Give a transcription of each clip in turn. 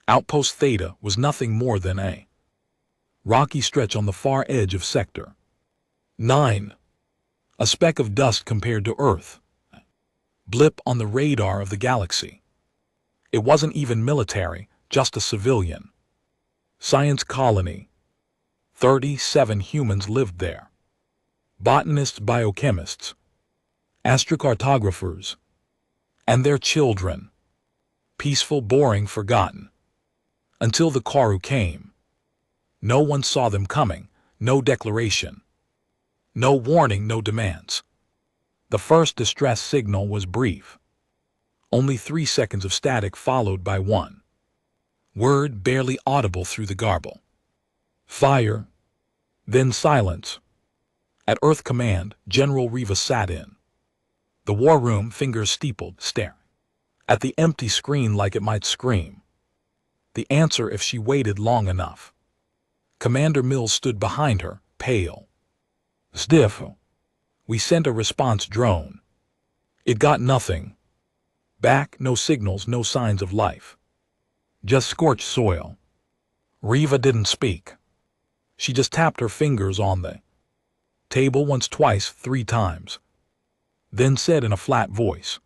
Outpost Theta was nothing more than a rocky stretch on the far edge of Sector 9. A speck of dust compared to Earth. Blip on the radar of the galaxy. It wasn't even military, just a civilian science colony. 37 humans lived there. Botanists, biochemists, astrocartographers, and their children. Peaceful, boring, forgotten. Until the Koru came. No one saw them coming, no declaration. No warning, no demands. The first distress signal was brief. Only 3 seconds of static followed by one word barely audible through the garble. Fire. Then silence. At Earth Command, General Riva sat in the war room, fingers steepled, staring at the empty screen like it might scream the answer if she waited long enough. Commander Mills stood behind her, pale, stiff. We sent a response drone. It got nothing back, no signals, no signs of life. Just scorched soil. Riva didn't speak. She just tapped her fingers on the table once, twice, 3 times. Then said in a flat voice,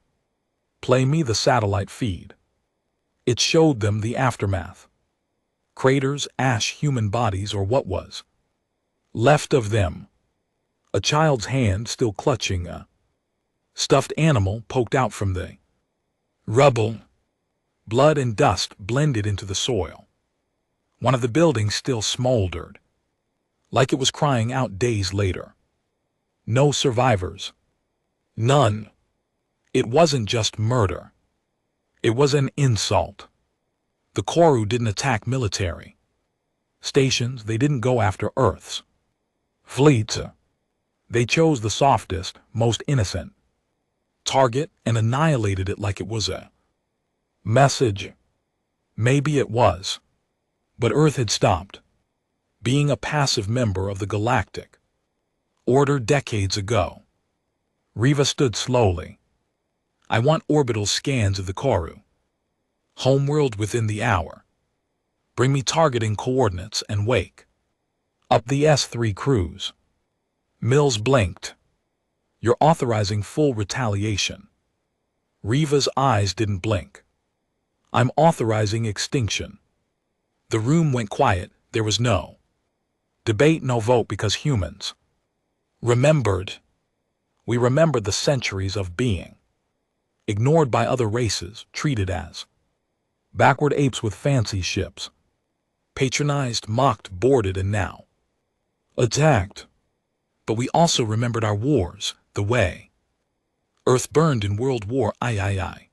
"Play me the satellite feed." It showed them the aftermath. Craters, ash, human bodies, or what was left of them. A child's hand still clutching a stuffed animal poked out from the rubble. Blood and dust blended into the soil. One of the buildings still smoldered, like it was crying out days later. No survivors. None. It wasn't just murder. It was an insult. The Koru didn't attack military stations. They didn't go after Earth's fleets. They chose the softest, most innocent target and annihilated it like it was a message. Maybe it was. But Earth had stopped being a passive member of the galactic order decades ago. Riva stood slowly. I want orbital scans of the Koru. Homeworld within the hour. Bring me targeting coordinates and wake up the S3 crews. Mills blinked. You're authorizing full retaliation. Riva's eyes didn't blink. I'm authorizing extinction. The room went quiet. There was no debate, no vote, because humans remembered. We remembered the centuries of being ignored by other races, treated as backward apes with fancy ships, patronized, mocked, boarded, and now attacked. But we also remembered our wars, the way Earth burned in World War II.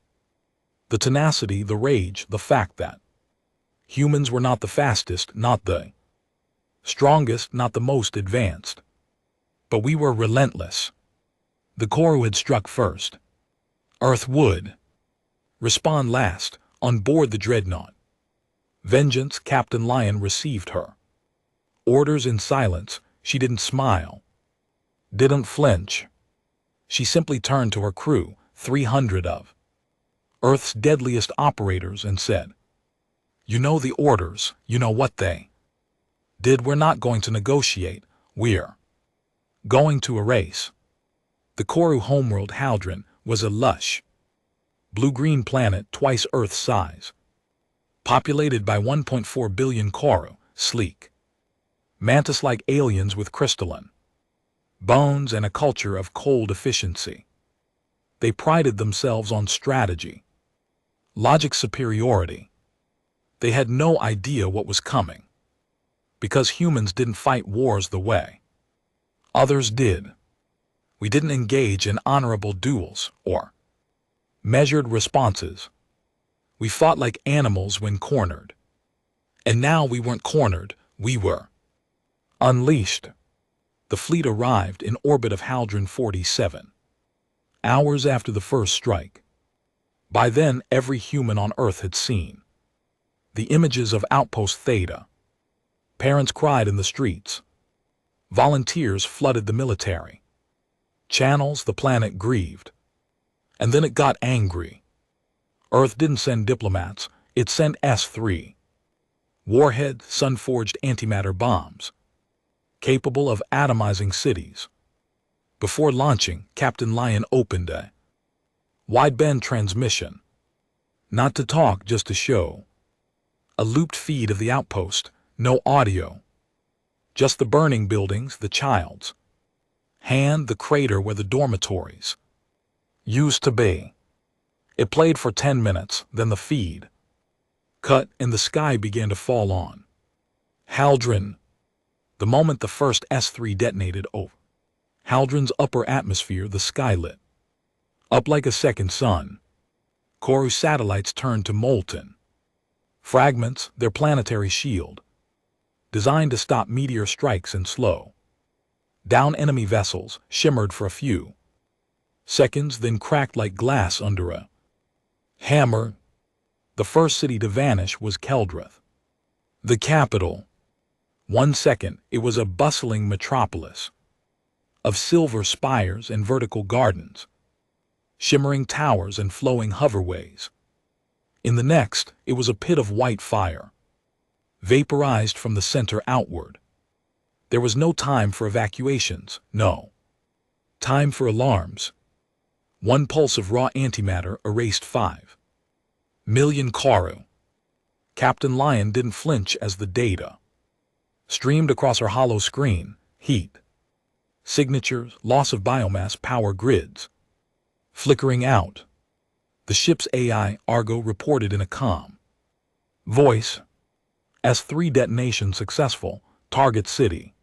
The tenacity, the rage, the fact that humans were not the fastest, not the strongest, not the most advanced. But we were relentless. The Koru had struck first. Earth would respond last, on board the dreadnought. Vengeance, Captain Lyon received her orders in silence. She didn't smile, didn't flinch. She simply turned to her crew, 300 of Earth's deadliest operators, and said, "You know the orders, you know what they did. We're not going to negotiate, we're going to erase." The Koru homeworld Haldron was a lush, blue-green planet twice Earth's size, populated by 1.4 billion Koru, sleek, mantis-like aliens with crystalline bones and a culture of cold efficiency. They prided themselves on strategy, logic, superiority. They had no idea what was coming, because humans didn't fight wars the way others did. We didn't engage in honorable duels or measured responses. We fought like animals when cornered. And now we weren't cornered, we were unleashed. The fleet arrived in orbit of Haldron 47 hours after the first strike. By then, every human on Earth had seen the images of Outpost Theta. Parents cried in the streets. Volunteers flooded the military channels. The planet grieved. And then it got angry. Earth didn't send diplomats. It sent S-3 warhead sun-forged antimatter bombs, capable of atomizing cities. Before launching, Captain Lyon opened a wideband transmission. Not to talk, just to show. A looped feed of the outpost, no audio. Just the burning buildings, the child's hand, the crater where the dormitories used to be. It played for 10 minutes, then the feed cut and the sky began to fall on Haldron. The moment the first S-3 detonated over Haldron's upper atmosphere, the sky lit up like a second sun. Kourou satellites turned to molten fragments, their planetary shield, designed to stop meteor strikes and slow down enemy vessels, shimmered for a few seconds, then cracked like glass under a hammer. The first city to vanish was Keldrith, the capital. 1 second, it was a bustling metropolis of silver spires and vertical gardens, shimmering towers and flowing hoverways. In the next, it was a pit of white fire, vaporized from the center outward. There was no time for evacuations, no time for alarms. One pulse of raw antimatter erased 5 million Kourou. Captain Lyon didn't flinch as the data streamed across her hollow screen. Heat signatures, loss of biomass, power grids flickering out. The ship's AI, Argo, reported in a calm voice. S-3 detonation successful. Target city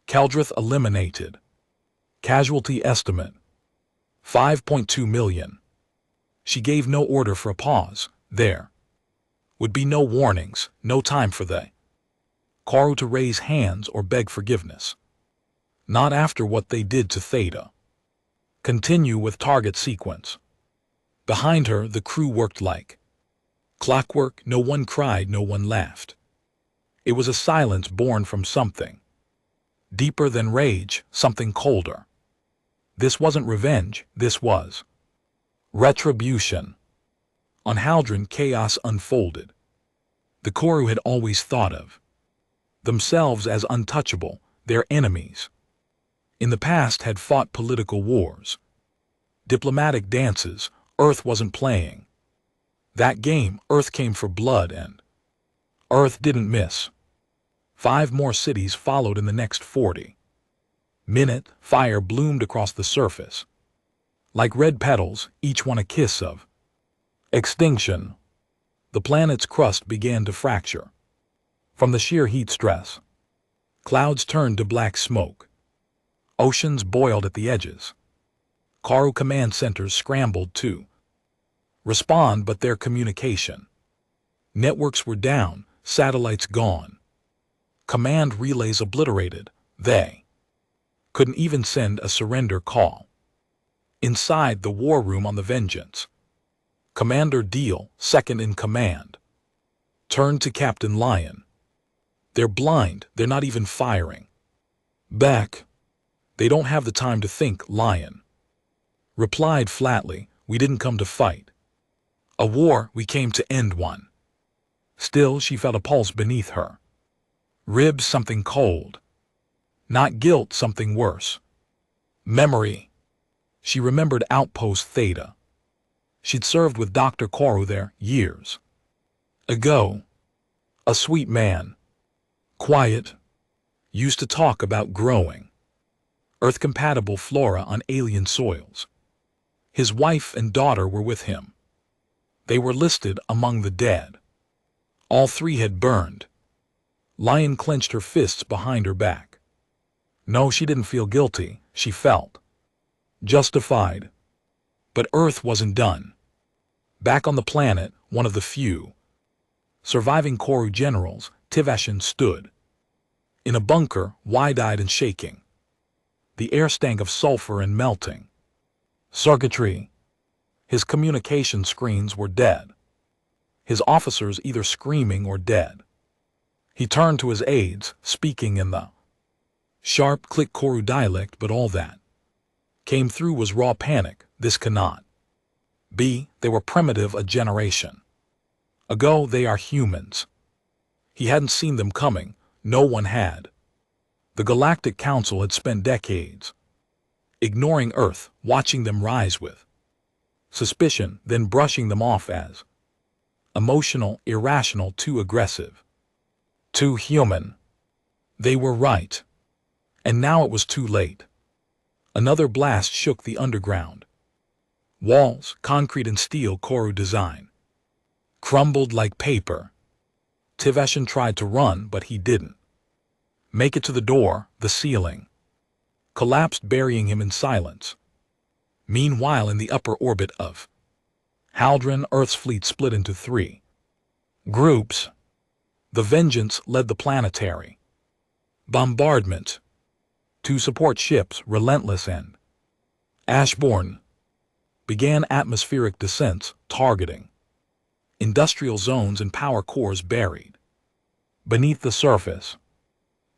Keldrith eliminated. Casualty estimate 5.2 million. She gave no order for a pause. There would be no warnings, no time for the Kourou to raise hands or beg forgiveness. Not after what they did to Theta. Continue with target sequence. Behind her, the crew worked like clockwork. No one cried, no one laughed. It was a silence born from something deeper than rage, something colder. This wasn't revenge, this was retribution. On Haldron, chaos unfolded. The Kourou had always thought of themselves as untouchable, their enemies. In the past had fought political wars, diplomatic dances. Earth wasn't playing that game. Earth came for blood, and Earth didn't miss. 5 more cities followed in the next 40 minutes. Fire bloomed across the surface like red petals, each one a kiss of extinction. The planet's crust began to fracture from the sheer heat stress. Clouds turned to black smoke. Oceans boiled at the edges. Kourou command centers scrambled to respond, but their communication networks were down, satellites gone, command relays obliterated. They couldn't even send a surrender call. Inside the war room on the Vengeance, Commander Deal, second in command, turned to Captain Lyon. They're blind, they're not even firing back. They don't have the time to think, Lyon replied flatly. We didn't come to fight a war, we came to end one. Still, she felt a pulse beneath her ribs, something cold. Not guilt, something worse. Memory. She remembered Outpost Theta. She'd served with Dr. Kourou there years ago. A sweet man. Quiet. Used to talk about growing Earth-compatible flora on alien soils. His wife and daughter were with him. They were listed among the dead. All 3 had burned. Lyon clenched her fists behind her back. No, she didn't feel guilty. She felt justified. But Earth wasn't done. Back on the planet, one of the few surviving Kourou generals, Tiveshan, stood in a bunker, wide-eyed and shaking. The air stank of sulfur and melting circuitry. His communication screens were dead. His officers either screaming or dead. He turned to his aides, speaking in the sharp click Kourou dialect, but all that came through was raw panic. This cannot be. They were primitive, a generation Ago, they are humans. He hadn't seen them coming. No one had. The Galactic Council had spent decades ignoring Earth, watching them rise with suspicion, then brushing them off as emotional, irrational, too aggressive, too human. They were right. And now it was too late. Another blast shook the underground. Walls, concrete and steel Koru design, crumbled like paper. Tiveshan tried to run, but he didn't make it to the door. The ceiling collapsed, burying him in silence. Meanwhile, in the upper orbit of Haldren, Earth's fleet split into 3 groups. The Vengeance led the planetary bombardment. 2 support ships, Relentless and Ashbourne, began atmospheric descents, targeting industrial zones and power cores buried beneath the surface.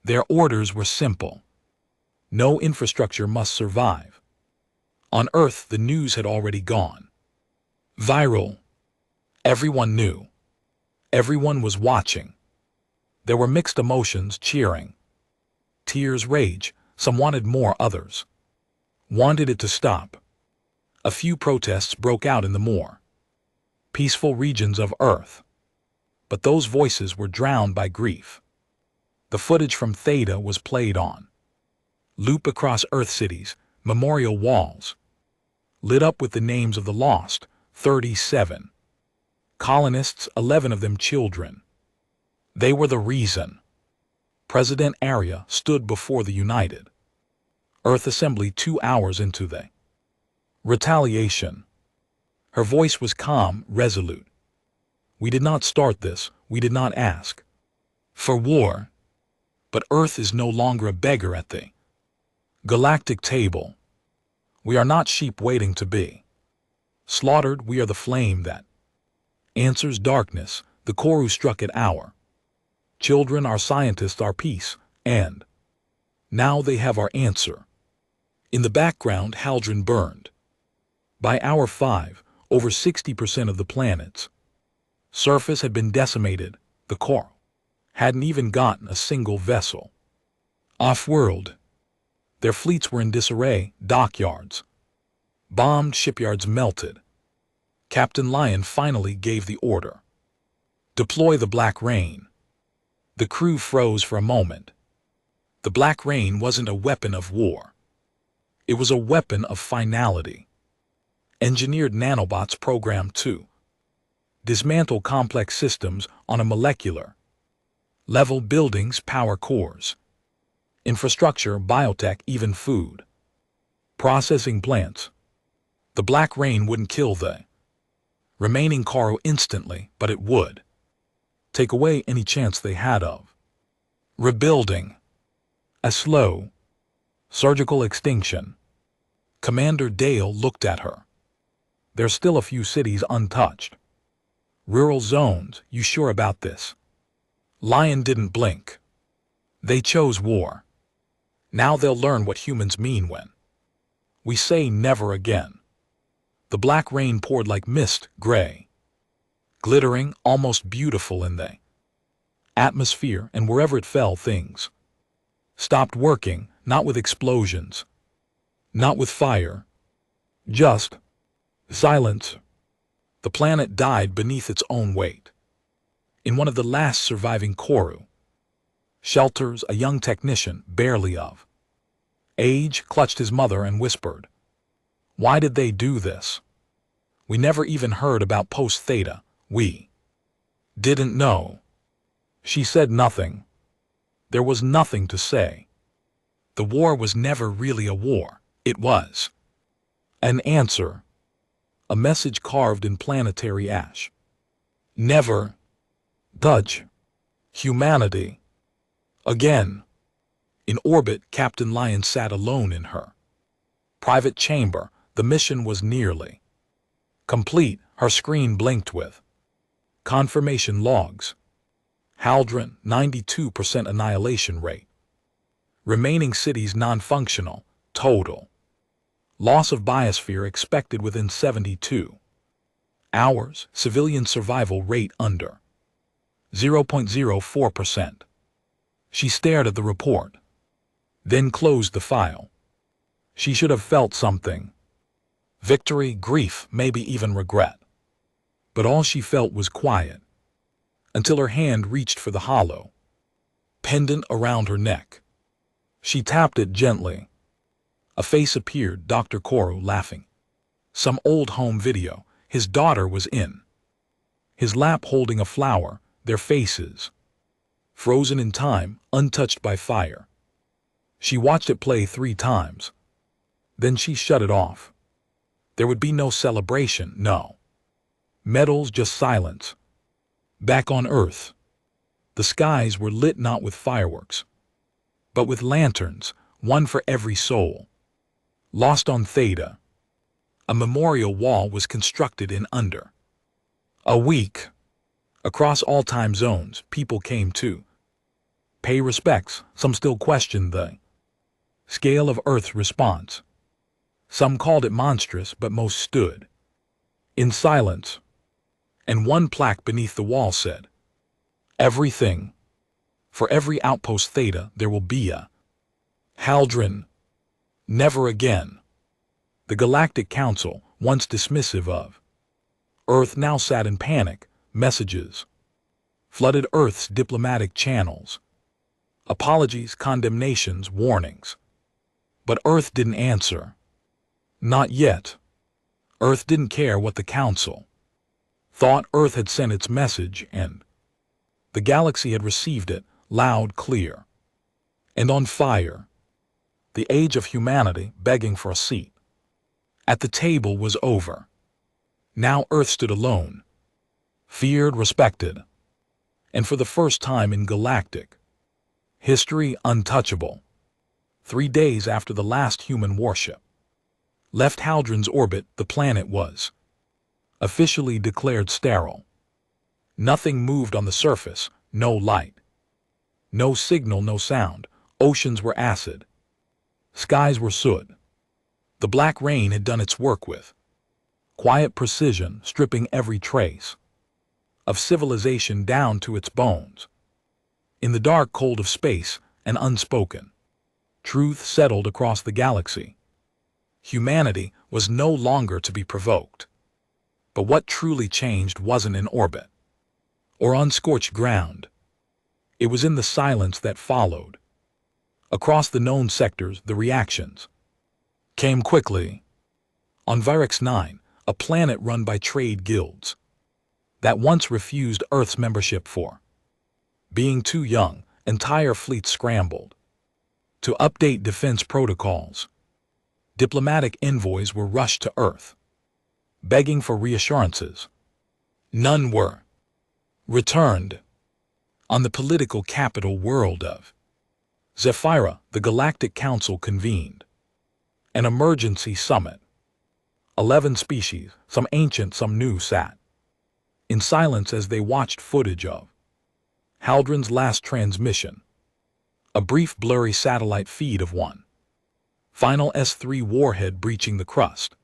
Their orders were simple. No infrastructure must survive. On Earth, the news had already gone viral. Everyone knew. Everyone was watching. There were mixed emotions, cheering, tears, rage. Some wanted more, others wanted it to stop. A few protests broke out in the more peaceful regions of Earth. But those voices were drowned by grief. The footage from Theta was played on loop across Earth cities, memorial walls lit up with the names of the lost, 37 colonists, 11 of them children. They were the reason. President Arya stood before the United Earth Assembly 2 hours into the retaliation. Her voice was calm, resolute. We did not start this. We did not ask for war. But Earth is no longer a beggar at the galactic table. We are not sheep waiting to be slaughtered. We are the flame that answers darkness. The Koru struck at our children, our scientists, our peace, and now they have our answer. In the background, Haldren burned. By hour 5, over 60% of the planet's surface had been decimated. The Koru hadn't even gotten a single vessel off-world. Their fleets were in disarray, dockyards bombed, shipyards melted. Captain Lion finally gave the order. Deploy the Black Rain. The crew froze for a moment. The Black Rain wasn't a weapon of war. It was a weapon of finality. Engineered nanobots programmed to dismantle complex systems on a molecular level, buildings, power cores, infrastructure, biotech, even food processing plants. The Black Rain wouldn't kill the remaining Koru instantly, but it would take away any chance they had of rebuilding. A slow, surgical extinction. Commander Dale looked at her. There's still a few cities untouched. Rural zones, you sure about this? Lion didn't blink. They chose war. Now they'll learn what humans mean when we say never again. The Black Rain poured like mist, gray, glittering, almost beautiful in the atmosphere, and wherever it fell, things stopped working, not with explosions, not with fire, just silence. The planet died beneath its own weight. In one of the last surviving Koru shelters, a young technician, barely of age, clutched his mother and whispered, "Why did they do this? We never even heard about post-Theta. We didn't know." She said nothing. There was nothing to say. The war was never really a war. It was an answer. A message carved in planetary ash. Never touch humanity again. In orbit, Captain Lion sat alone in her private chamber. The mission was nearly complete. Her screen blinked with confirmation logs. Haldren, 92% annihilation rate. Remaining cities non-functional. Total loss of biosphere expected within 72 Hours, civilian survival rate under 0.04%. She stared at the report, then closed the file. She should have felt something. Victory, grief, maybe even regret. But all she felt was quiet, until her hand reached for the hollow pendant around her neck. She tapped it gently. A face appeared, Dr. Koru laughing. Some old home video. His daughter was in his lap holding a flower, their faces frozen in time, untouched by fire. She watched it play 3 times. Then she shut it off. There would be no celebration, no medals, just silence. Back on Earth, the skies were lit not with fireworks, but with lanterns, one for every soul lost on Theta. A memorial wall was constructed in under a week. Across all time zones, people came to pay respects. Some still questioned the scale of Earth's response. Some called it monstrous, but most stood in silence. And one plaque beneath the wall said, "Everything. For every outpost Theta, there will be a Haldren. Never again." The Galactic Council, once dismissive of Earth, now sat in panic. Messages flooded Earth's diplomatic channels. Apologies, condemnations, warnings. But Earth didn't answer. Not yet. Earth didn't care what the Council thought. Earth had sent its message, and the galaxy had received it, loud, clear, and on fire. The age of humanity, begging for a seat at the table, was over. Now Earth stood alone, feared, respected, and for the first time in galactic history, untouchable. 3 days after the last human warship left Haldren's orbit, the planet was officially declared sterile. Nothing moved on the surface, no light, no signal, no sound. Oceans were acid. Skies were soot. The black rain had done its work with quiet precision, stripping every trace of civilization down to its bones. In the dark cold of space, an unspoken truth settled across the galaxy. Humanity was no longer to be provoked. But what truly changed wasn't in orbit or on scorched ground. It was in the silence that followed. Across the known sectors, the reactions came quickly. On Virex 9, a planet run by trade guilds that once refused Earth's membership for being too young, entire fleets scrambled to update defense protocols. Diplomatic envoys were rushed to Earth, begging for reassurances. None were returned. On the political capital world of Zephyra, the Galactic Council convened an emergency summit. 11 species, some ancient, some new, sat in silence as they watched footage of Haldren's last transmission. A brief, blurry satellite feed of one final S3 warhead breaching the crust,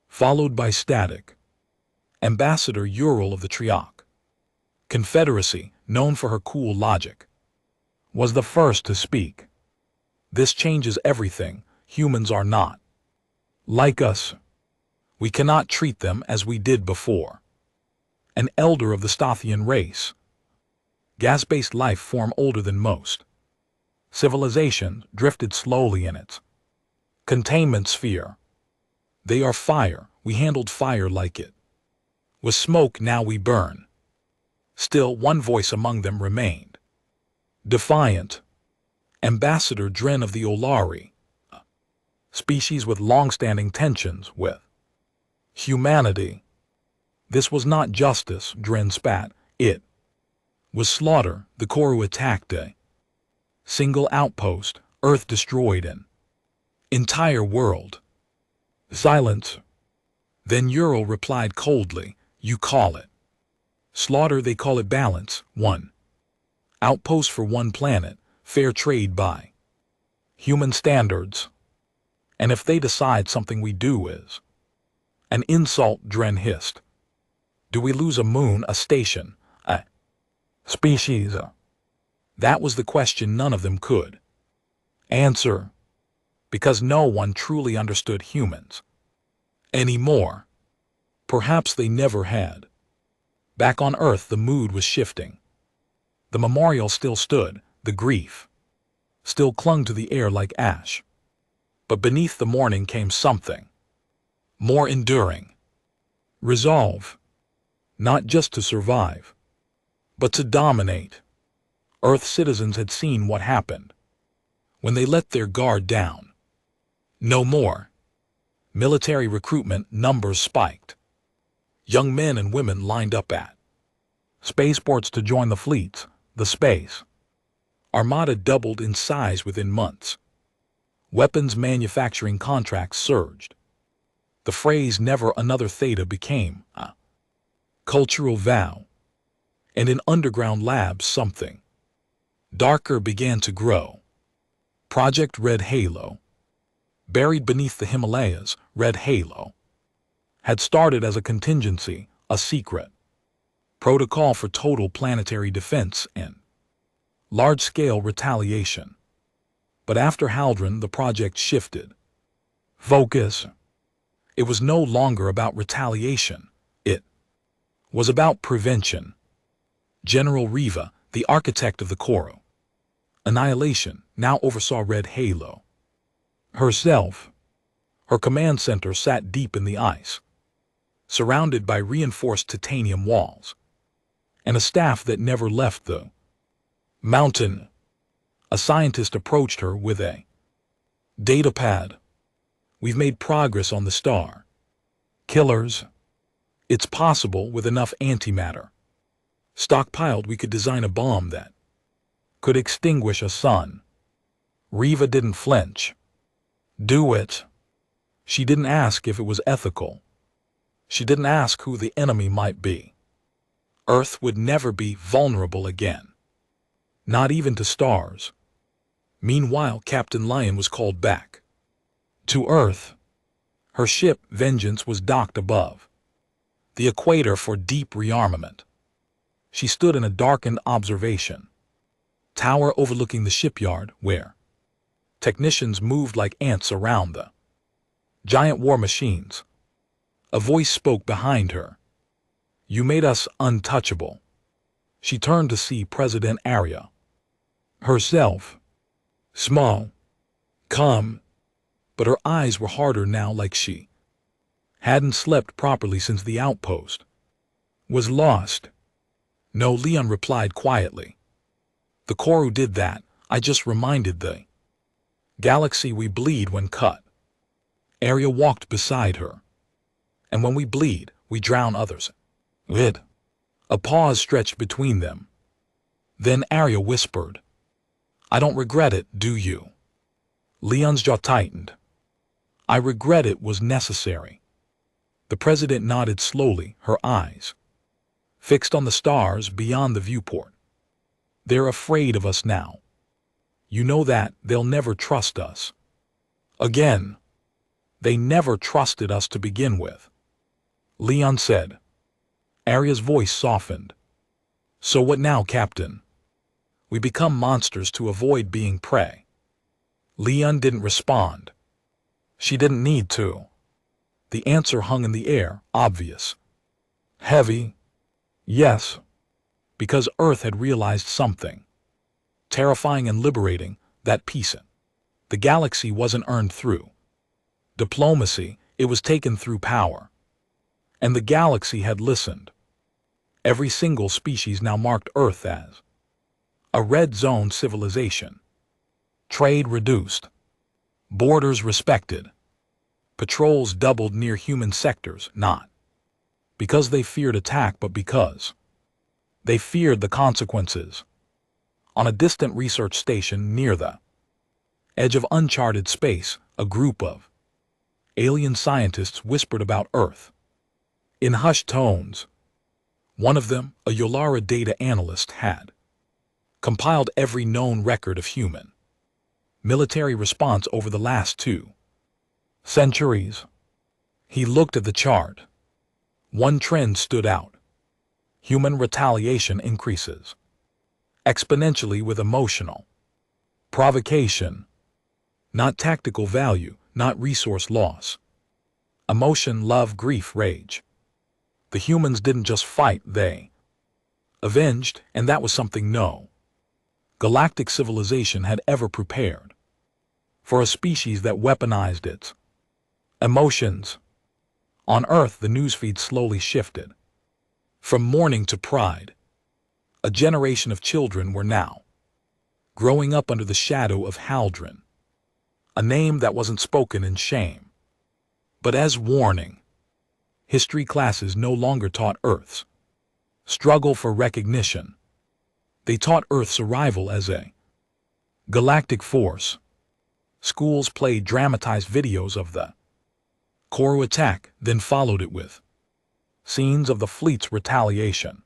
followed by static. Ambassador Ural of the Triok Confederacy, known for her cool logic, was the first to speak. "This changes everything. Humans are not like us. We cannot treat them as we did before." An elder of the Stothian race, gas-based life form older than most civilization, drifted slowly in its containment sphere. "They are fire. We handled fire like it was smoke. Now we burn." Still, one voice among them remained defiant. Ambassador Dren of the Olari, a species with long-standing tensions with humanity. "This was not justice," Dren spat. "It was slaughter." The Koru attacked a single outpost. Earth destroyed an entire world. Silence. Then Ural replied coldly, "You call it slaughter, they call it balance. One outpost for one planet, fair trade by human standards. And if they decide something we do is an insult," Dren hissed, Do we lose a moon, a station, a species? That was the question none of them could answer, because no one truly understood humans anymore. Perhaps they never had. Back on Earth, the mood was shifting. The memorial still stood, the grief still clung to the air like ash. But beneath the mourning came something more enduring. Resolve, not just to survive, but to dominate. Earth citizens had seen what happened when they let their guard down. No more. Military recruitment numbers spiked. Young men and women lined up at spaceports to join the fleets. The space armada doubled in size within months. Weapons manufacturing contracts surged. The phrase "never another Theta" became a cultural vow. And in underground labs something darker began to grow. Project Red Halo. Buried beneath the Himalayas, Red Halo had started as a contingency, a secret protocol for total planetary defense and large-scale retaliation. But after Haldron, the project shifted focus. It was no longer about retaliation. It was about prevention. General Riva, the architect of the Koru annihilation, now oversaw Red Halo herself. Her command center sat deep in the ice, surrounded by reinforced titanium walls, and a staff that never left the mountain. A scientist approached her with a data pad. We've made progress on the star killers. It's possible with enough antimatter stockpiled we could design a bomb that could extinguish a sun. Riva didn't flinch. Do it. She didn't ask if it was ethical. She didn't ask who the enemy might be. Earth would never be vulnerable again. Not even to stars. Meanwhile, Captain Lyon was called back to Earth. Her ship, Vengeance, was docked above the equator for deep rearmament. She stood in a darkened observation tower overlooking the shipyard, where technicians moved like ants around the giant war machines. A voice spoke behind her. You made us untouchable. She turned to see President Arya herself. Small, calm, but her eyes were harder now, like she hadn't slept properly since the outpost was lost. No, Leon replied quietly. The Koru did that. I just reminded the galaxy we bleed when cut. Arya walked beside her. And when we bleed, we drown others. It. A pause stretched between them. Then Arya whispered, I don't regret it, do you? Leon's jaw tightened. I regret it was necessary. The president nodded slowly, her eyes fixed on the stars beyond the viewport. They're afraid of us now. You know that they'll never trust us again. They never trusted us to begin with, Leon said. Arya's voice softened. So what now, Captain? We become monsters to avoid being prey. Leon didn't respond. She didn't need to. The answer hung in the air, obvious. Heavy. Yes. Because Earth had realized something terrifying and liberating, that peace in the galaxy wasn't earned through diplomacy, it was taken through power. And the galaxy had listened. Every single species now marked Earth as a red zone civilization. Trade reduced. Borders respected. Patrols doubled near human sectors, not because they feared attack, but because they feared the consequences. On a distant research station near the edge of uncharted space, a group of alien scientists whispered about Earth in hushed tones. One of them, a Yolara data analyst, had compiled every known record of human military response over the last 2 centuries. He looked at the chart. One trend stood out. human retaliation increases exponentially with emotional provocation, not tactical value, not resource loss. Emotion, love, grief, rage. The humans didn't just fight, they avenged, and that was something no galactic civilization had ever prepared for a species that weaponized its emotions. On Earth, the newsfeed slowly shifted from mourning to pride. A generation of children were now growing up under the shadow of Haldren, a name that wasn't spoken in shame, but as warning. History classes no longer taught Earth's struggle for recognition. They taught Earth's arrival as a galactic force. Schools played dramatized videos of the Koru attack, then followed it with scenes of the fleet's retaliation.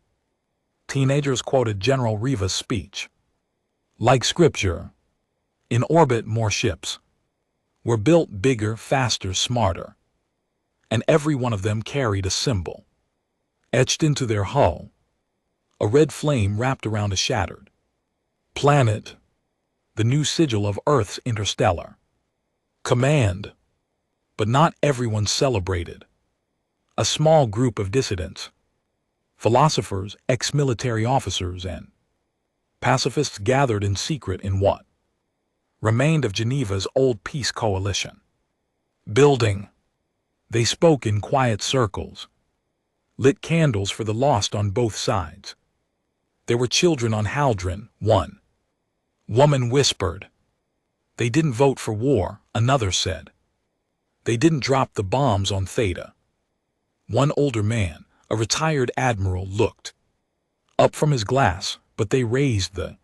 Teenagers quoted General Reva's speech like scripture. In orbit, more ships were built, bigger, faster, smarter, and every one of them carried a symbol etched into their hull, a red flame wrapped around a shattered planet, the new sigil of Earth's interstellar command. But not everyone celebrated. A small group of dissidents, philosophers, ex-military officers, and pacifists gathered in secret in what remained of Geneva's old peace coalition building. They spoke in quiet circles, lit candles for the lost on both sides. There were children on Haldren, one woman whispered. They didn't vote for war, another said. They didn't drop the bombs on Theta. One older man, a retired admiral, looked up from his glass, but they raised the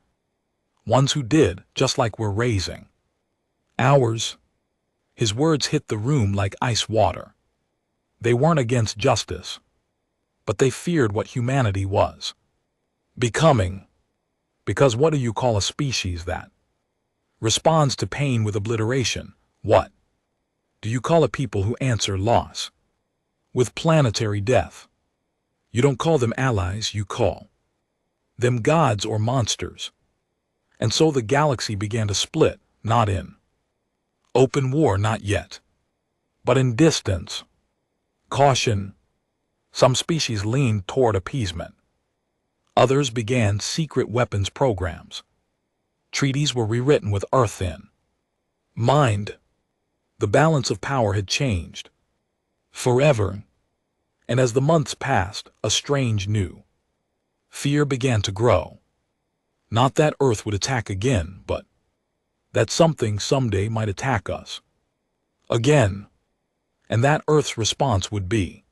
ones who did, just like we're raising ours. His words hit the room like ice water. They weren't against justice, but they feared what humanity was becoming. Because what do you call a species that responds to pain with obliteration? What do you call a people who answer loss with planetary death? You don't call them allies, you call them gods or monsters. And so the galaxy began to split, not in open war, not yet, but in distance, caution. Some species leaned toward appeasement. Others began secret weapons programs. Treaties were rewritten with Earth in mind. The balance of power had changed forever. And as the months passed, a strange new fear began to grow. Not that Earth would attack again, but that something someday might attack us again. And that Earth's response would be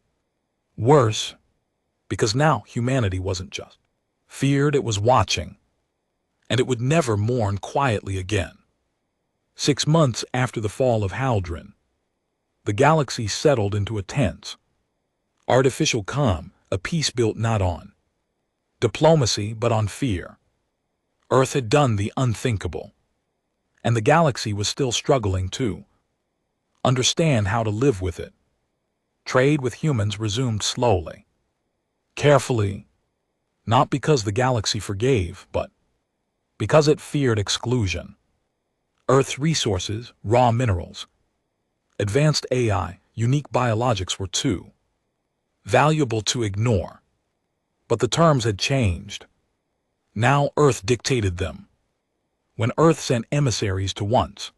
worse, because now humanity wasn't just feared, it was watching, and it would never mourn quietly again. 6 months after the fall of Haldren, the galaxy settled into a tense, artificial calm, a peace built not on diplomacy but on fear. Earth had done the unthinkable, and the galaxy was still struggling to understand how to live with it. Trade with humans resumed slowly, carefully, not because the galaxy forgave, but because it feared exclusion. Earth's resources, raw minerals, advanced AI, unique biologics were too valuable to ignore. But the terms had changed. Now Earth dictated them. When Earth sent emissaries to once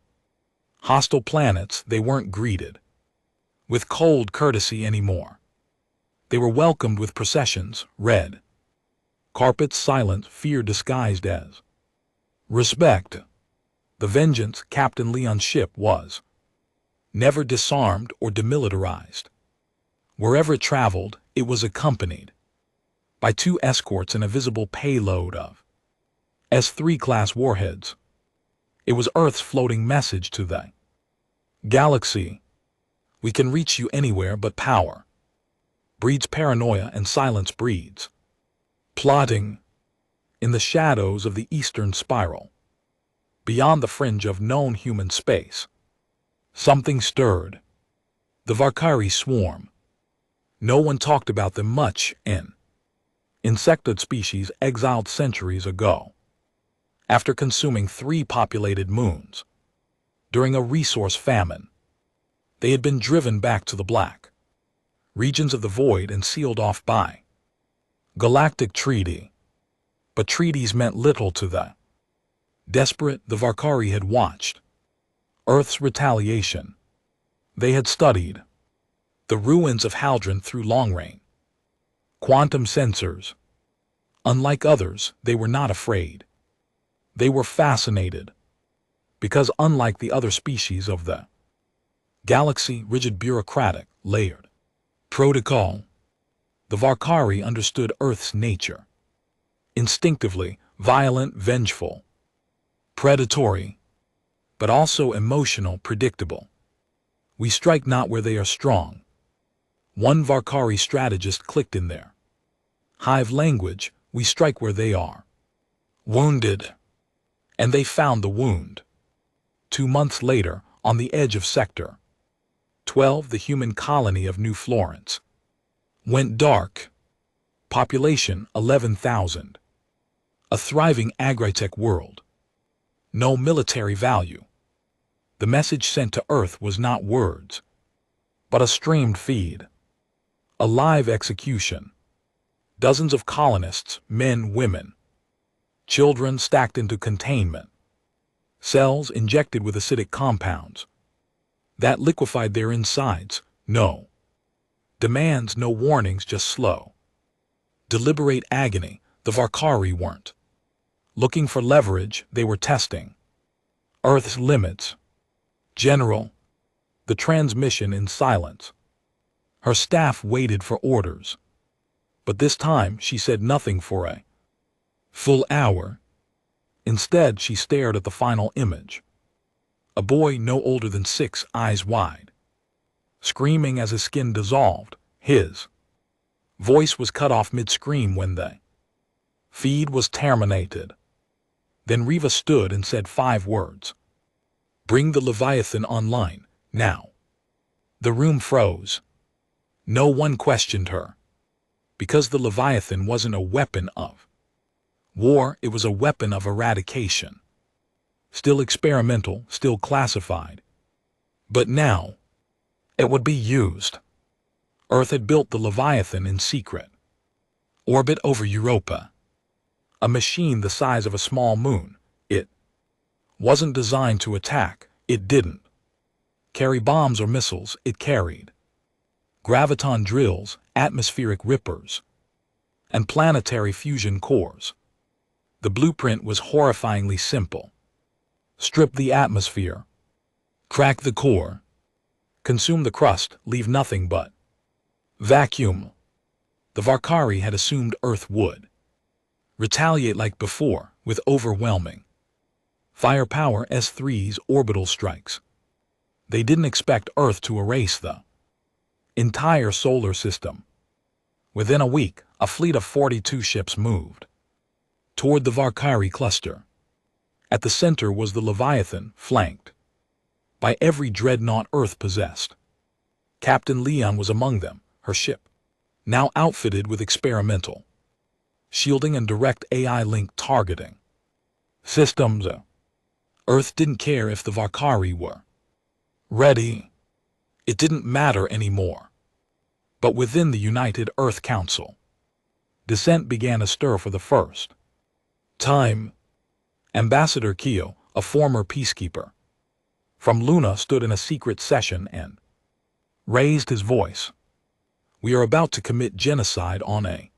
hostile planets, they weren't greeted with cold courtesy anymore. They were welcomed with processions, red carpets, silent fear disguised as respect. The Vengeance, Captain Leon's ship, was never disarmed or demilitarized. Wherever it traveled, it was accompanied by 2 escorts and a visible payload of S-3 class warheads. It was Earth's floating message to the galaxy. We can reach you anywhere, but power breeds paranoia and silence breeds plotting. In the shadows of the Eastern Spiral, beyond the fringe of known human space, something stirred. The Varkari swarm. No one talked about them much in insectoid species exiled centuries ago, after consuming 3 populated moons. During a resource famine, they had been driven back to the black regions of the void and sealed off by galactic treaty. But treaties meant little to the desperate. The Varkari had watched Earth's retaliation. They had studied the ruins of Haldron through long-range quantum sensors. Unlike others, they were not afraid. They were fascinated, because unlike the other species of the galaxy, rigid bureaucratic, layered protocol, the Varkari understood Earth's nature. Instinctively, violent, vengeful, predatory, but also emotional, predictable. We strike not where they are strong. One Varkari strategist clicked in their hive language, we strike where they are wounded. And they found the wound. 2 months later, on the edge of Sector 12, the human colony of New Florence went dark. Population 11,000. A thriving agritech world. No military value. The message sent to Earth was not words, but a streamed feed. A live execution. Dozens of colonists, men, women, children stacked into containment cells injected with acidic compounds that liquefied their insides. No demands, no warnings, just slow, deliberate agony. The Varkari weren't looking for leverage, they were testing Earth's limits. General, the transmission in silence. Her staff waited for orders, but this time she said nothing for a full hour. Instead, she stared at the final image. A boy no older than 6, eyes wide, screaming as his skin dissolved. His voice was cut off mid-scream when the feed was terminated. Then Reva stood and said 5 words. Bring the Leviathan online, now. The room froze. No one questioned her. Because the Leviathan wasn't a weapon of war, it was a weapon of eradication. Still experimental, still classified. But now, it would be used. Earth had built the Leviathan in secret. Orbit over Europa. A machine the size of a small moon. It wasn't designed to attack. It didn't carry bombs or missiles. It carried graviton drills, atmospheric rippers, and planetary fusion cores. The blueprint was horrifyingly simple. Strip the atmosphere, crack the core, consume the crust, leave nothing but vacuum. The Varkari had assumed Earth would retaliate like before, with overwhelming firepower. S3's orbital strikes. They didn't expect Earth to erase the entire solar system. Within a week, a fleet of 42 ships moved toward the Varkari cluster. At the center was the Leviathan, flanked by every dreadnought Earth possessed. Captain Leon was among them, her ship now outfitted with experimental shielding and direct AI-linked targeting systems. Earth didn't care if the Varkari were ready. It didn't matter anymore. But within the United Earth Council, dissent began to stir for the first time. Ambassador Keo, a former peacekeeper from Luna, stood in a secret session and raised his voice. We are about to commit genocide on a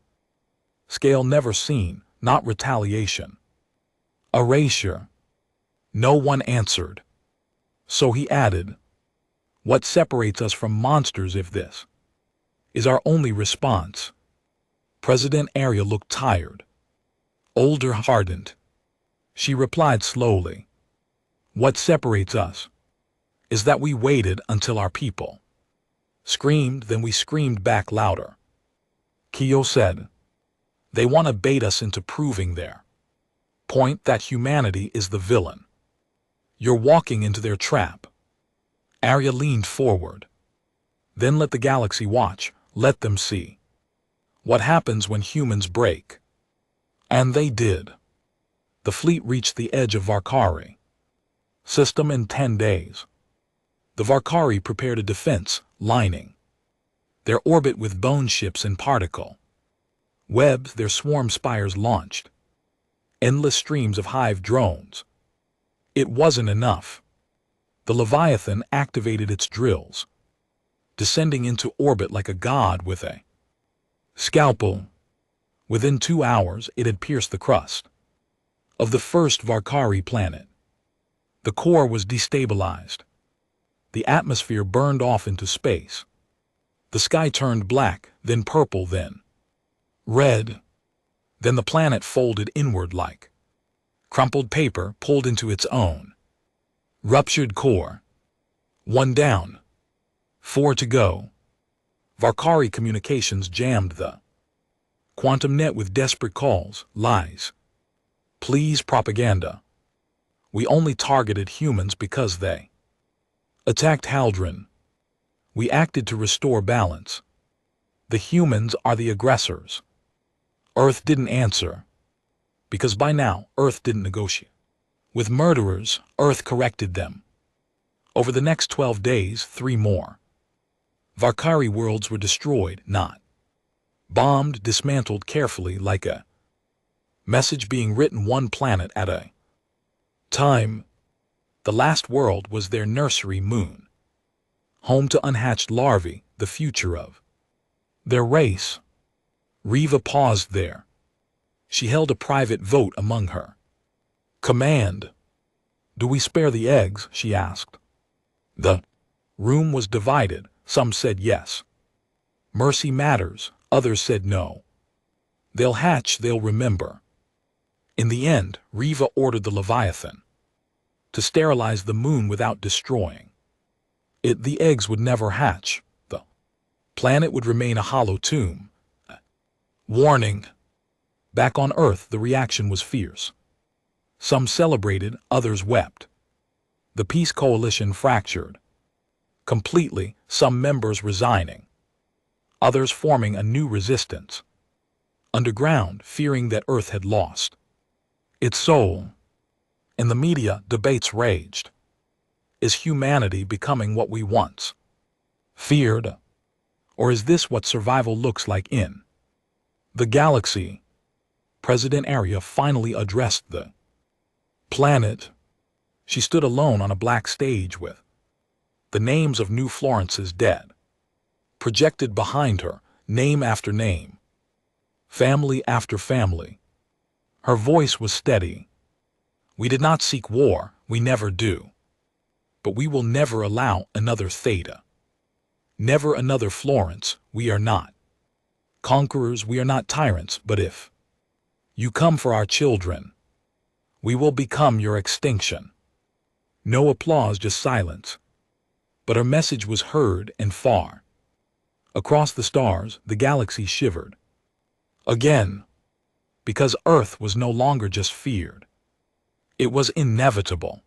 scale never seen, not retaliation. Erasure. No one answered. So he added, what separates us from monsters if this is our only response? President Arya looked tired, older, hardened. She replied slowly, what separates us is that we waited until our people screamed, then we screamed back louder. Keo said, they want to bait us into proving their point, that humanity is the villain. You're walking into their trap. Arya leaned forward. Then let the galaxy watch, let them see What happens when humans break? And they did. The fleet reached the edge of Varkari system in 10 days. The Varkari prepared a defense lining their orbit with bone ships and particle webs. Their swarm spires launched endless streams of hive drones. It wasn't enough. The Leviathan activated its drills, descending into orbit like a god with a scalpel. Within 2 hours, it had pierced the crust of the first Varkari planet. The core was destabilized. The atmosphere burned off into space. The sky turned black, then purple, then red. Then the planet folded inward like crumpled paper pulled into its own ruptured core. 1 down, 4 to go. Varkari communications jammed the quantum net with desperate calls, lies, pleas, propaganda. We only targeted humans because they attacked Haldren. We acted to restore balance. The humans are the aggressors. Earth didn't answer, because by now Earth didn't negotiate with murderers. Earth corrected them. Over the next 12 days, 3 more Varkari worlds were destroyed, not bombed, dismantled carefully like a message being written one planet at a time. The last world was their nursery moon, home to unhatched larvae, the future of their race. Riva paused there. She held a private vote among her command. Do we spare the eggs? She asked. The room was divided. Some said yes. Mercy matters. Others said no. They'll hatch, they'll remember. In the end, Riva ordered the Leviathan to sterilize the moon without destroying it. The eggs would never hatch. The planet would remain a hollow tomb. Warning. Back on Earth, the reaction was fierce. Some celebrated, others wept. The peace coalition fractured completely, some members resigning, others forming a new resistance underground, fearing that Earth had lost its soul. In the media, debates raged. Is humanity becoming what we once feared? Or is this what survival looks like in the galaxy? President Arya finally addressed the planet. She stood alone on a black stage with the names of New Florence's dead projected behind her, name after name, family after family. Her voice was steady. We did not seek war, we never do. But we will never allow another Theta. Never another Florence. We are not conquerors, we are not tyrants, but if you come for our children, we will become your extinction. No applause, just silence. But her message was heard and far. Across the stars, the galaxy shivered. Again. Because Earth was no longer just feared. It was inevitable.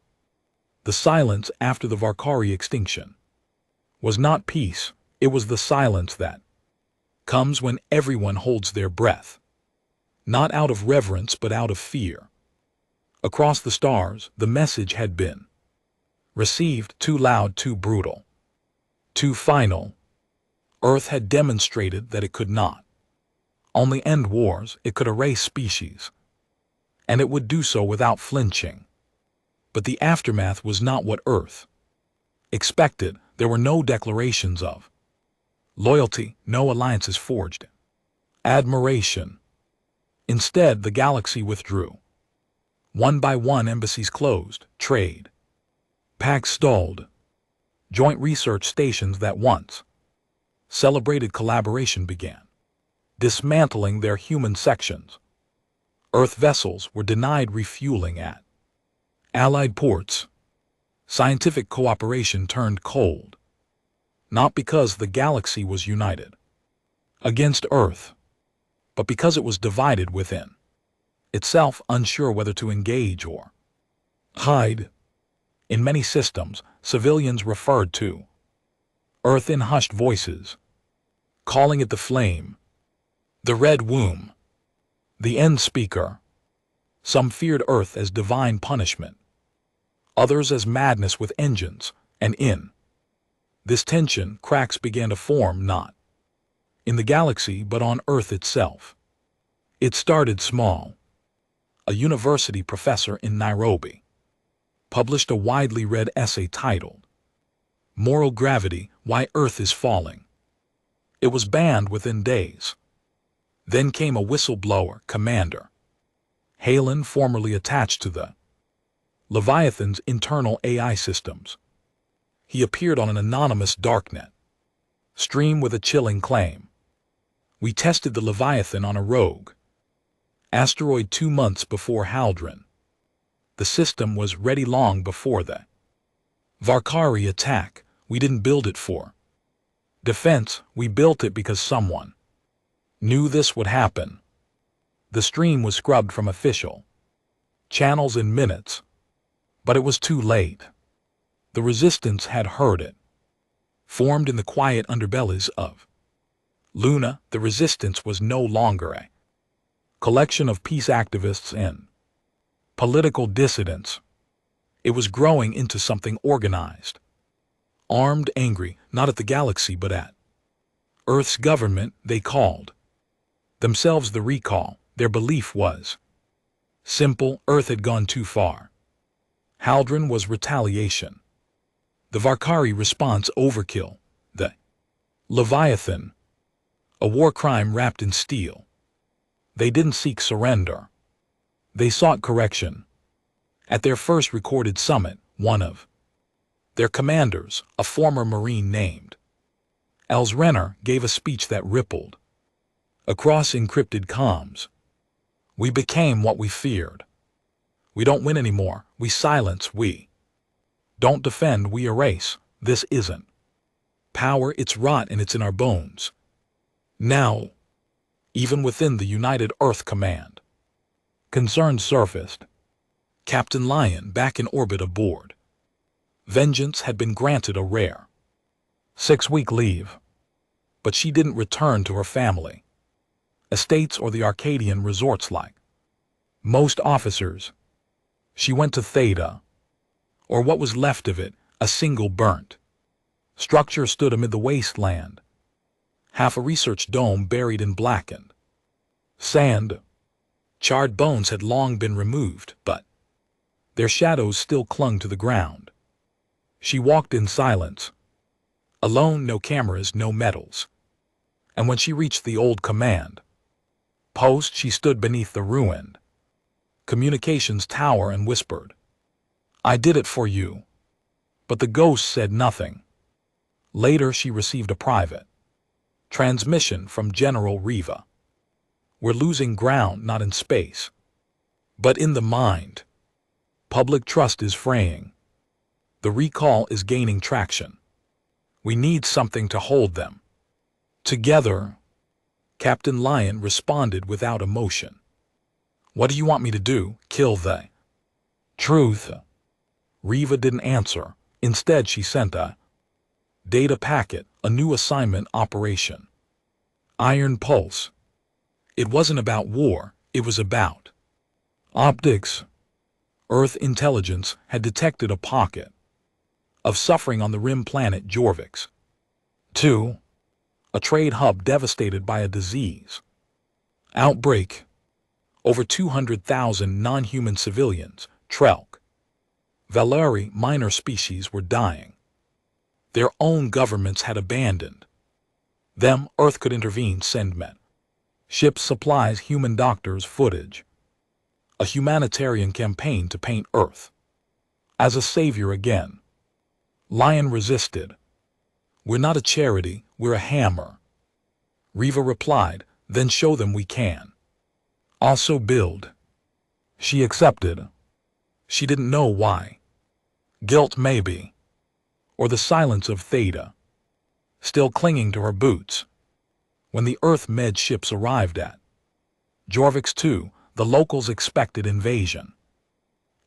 The silence after the Varkari extinction was not peace, it was the silence that comes when everyone holds their breath. Not out of reverence, but out of fear. Across the stars, the message had been received, too loud, too brutal, too final. Earth had demonstrated that it could not only end wars, it could erase species. And it would do so without flinching. But the aftermath was not what Earth expected. There were no declarations of loyalty, no alliances forged. Admiration. Instead, the galaxy withdrew. One by one, embassies closed, trade pacts stalled. Joint research stations that once celebrated collaboration began dismantling their human sections. Earth vessels were denied refueling at Allied ports. Scientific cooperation turned cold. Not because the galaxy was united against Earth, but because it was divided within itself, unsure whether to engage or hide. In many systems, civilians referred to Earth in hushed voices, calling it the flame, The Red Womb. The End Speaker. Some feared Earth as divine punishment, others as madness with engines, and in this tension, cracks began to form not in the galaxy but on Earth itself. It started small. A university professor in Nairobi published a widely read essay titled Moral Gravity: Why Earth is Falling. It was banned within days. Then came a whistleblower, Commander Halen, formerly attached to the Leviathan's internal AI systems. He appeared on an anonymous darknet stream with a chilling claim. We tested the Leviathan on a rogue asteroid 2 months before Haldron. The system was ready long before the Valkyrie attack. We didn't build it for defense, we built it because someone knew this would happen. The stream was scrubbed from official channels in minutes, but it was too late. The resistance had heard it. Formed in the quiet underbellies of Luna, the resistance was no longer a collection of peace activists and political dissidents. It was growing into something organized, armed, angry, not at the galaxy but at Earth's government. They called themselves the Recall. Their belief was simple: Earth had gone too far. Haldron was retaliation. The Valkyrie response: overkill. The Leviathan, a war crime wrapped in steel. They didn't seek surrender. They sought correction. At their first recorded summit, one of their commanders, a former Marine named Els Renner, gave a speech that rippled across encrypted comms. We became what we feared. We don't win anymore. We silence. We don't defend. We erase. This isn't power, it's rot, and it's in our bones. Now, even within the United Earth Command, concern surfaced. Captain Lyon, back in orbit aboard Vengeance, had been granted a rare 6-week leave, but she didn't return to her family, estates, or the Arcadian resorts like most officers. She went to Theta, or what was left of it. A single burnt structure stood amid the wasteland, half a research dome buried in blackened sand. Charred bones had long been removed, but their shadows still clung to the ground. She walked in silence, alone, no cameras, no medals. And when she reached the old command post, she stood beneath the ruined communications tower and whispered, "I did it for you." But the ghost said nothing. Later, she received a private transmission from General Riva. We're losing ground, not in space, but in the mind. Public trust is fraying. The recall is gaining traction. We need something to hold them together. Captain Lyon responded without emotion. What do you want me to do? Kill the truth? Riva didn't answer. Instead, she sent a data packet, a new assignment: Operation Iron Pulse. It wasn't about war, it was about optics. Earth intelligence had detected a pocket of suffering on the rim planet Jorvix 2, a trade hub devastated by a disease outbreak. Over 200,000 non-human civilians, Trelk, Valeri, minor species, were dying. Their own governments had abandoned them. Earth could intervene, send men, ships, supplies, human doctors, footage. A humanitarian campaign to paint Earth as a savior again. Lyon resisted. We're not a charity, we're a hammer. Riva replied, then show them we can also build. She accepted. She didn't know why. Guilt, maybe. Or the silence of Theta, still clinging to her boots. When the Earth med ships arrived at Jorvix 2, the locals expected invasion.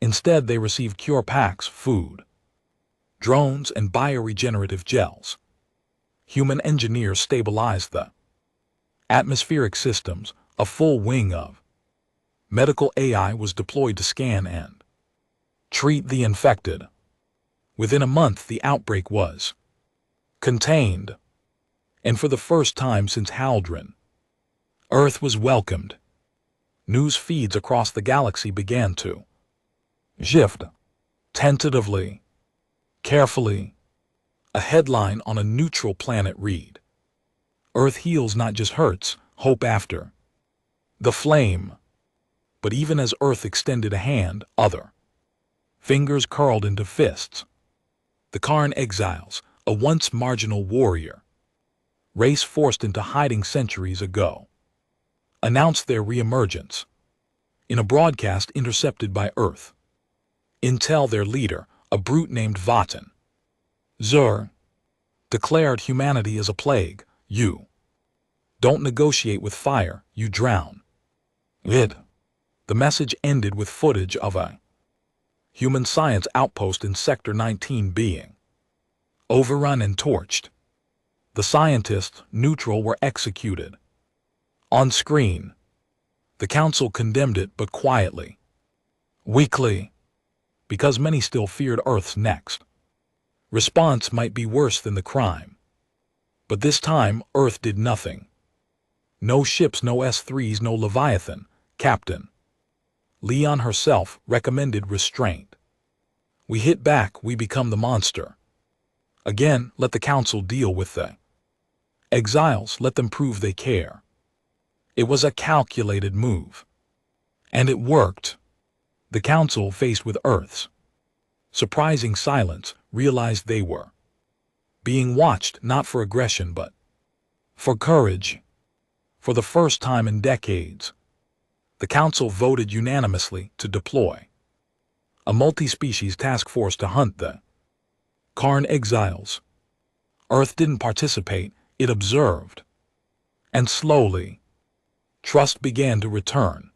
Instead, they received cure packs, food, drones, and bioregenerative gels. Human engineers stabilized the atmospheric systems, a full wing of medical AI was deployed to scan and treat the infected. Within a month, the outbreak was contained, and for the first time since Haldron, Earth was welcomed. News feeds across the galaxy began to shift, tentatively, carefully. A headline on a neutral planet read, "Earth heals not just hurts, hope after the flame." But even as Earth extended a hand, other fingers curled into fists. The Karn exiles, a once marginal warrior race forced into hiding centuries ago, announced their reemergence. In a broadcast intercepted by Earth Intel, their leader, a brute named Votan Zur, declared humanity is a plague. You don't negotiate with fire, you drown it. The message ended with footage of a human science outpost in Sector 19 being overrun and torched. The scientists, neutral, were executed. On screen, the Council condemned it, but quietly, weakly, because many still feared Earth's next response might be worse than the crime. But this time, Earth did nothing. No ships, no S-3s, no Leviathan. Captain Leon herself recommended restraint. We hit back, we become the monster. Again, let the Council deal with the exiles, let them prove they care. It was a calculated move. And it worked. The Council, faced with Earth's surprising silence, realized they were being watched, not for aggression but for courage. For the first time in decades, the Council voted unanimously to deploy a multi-species task force to hunt the Karn exiles. Earth didn't participate, it observed. And slowly, trust began to return.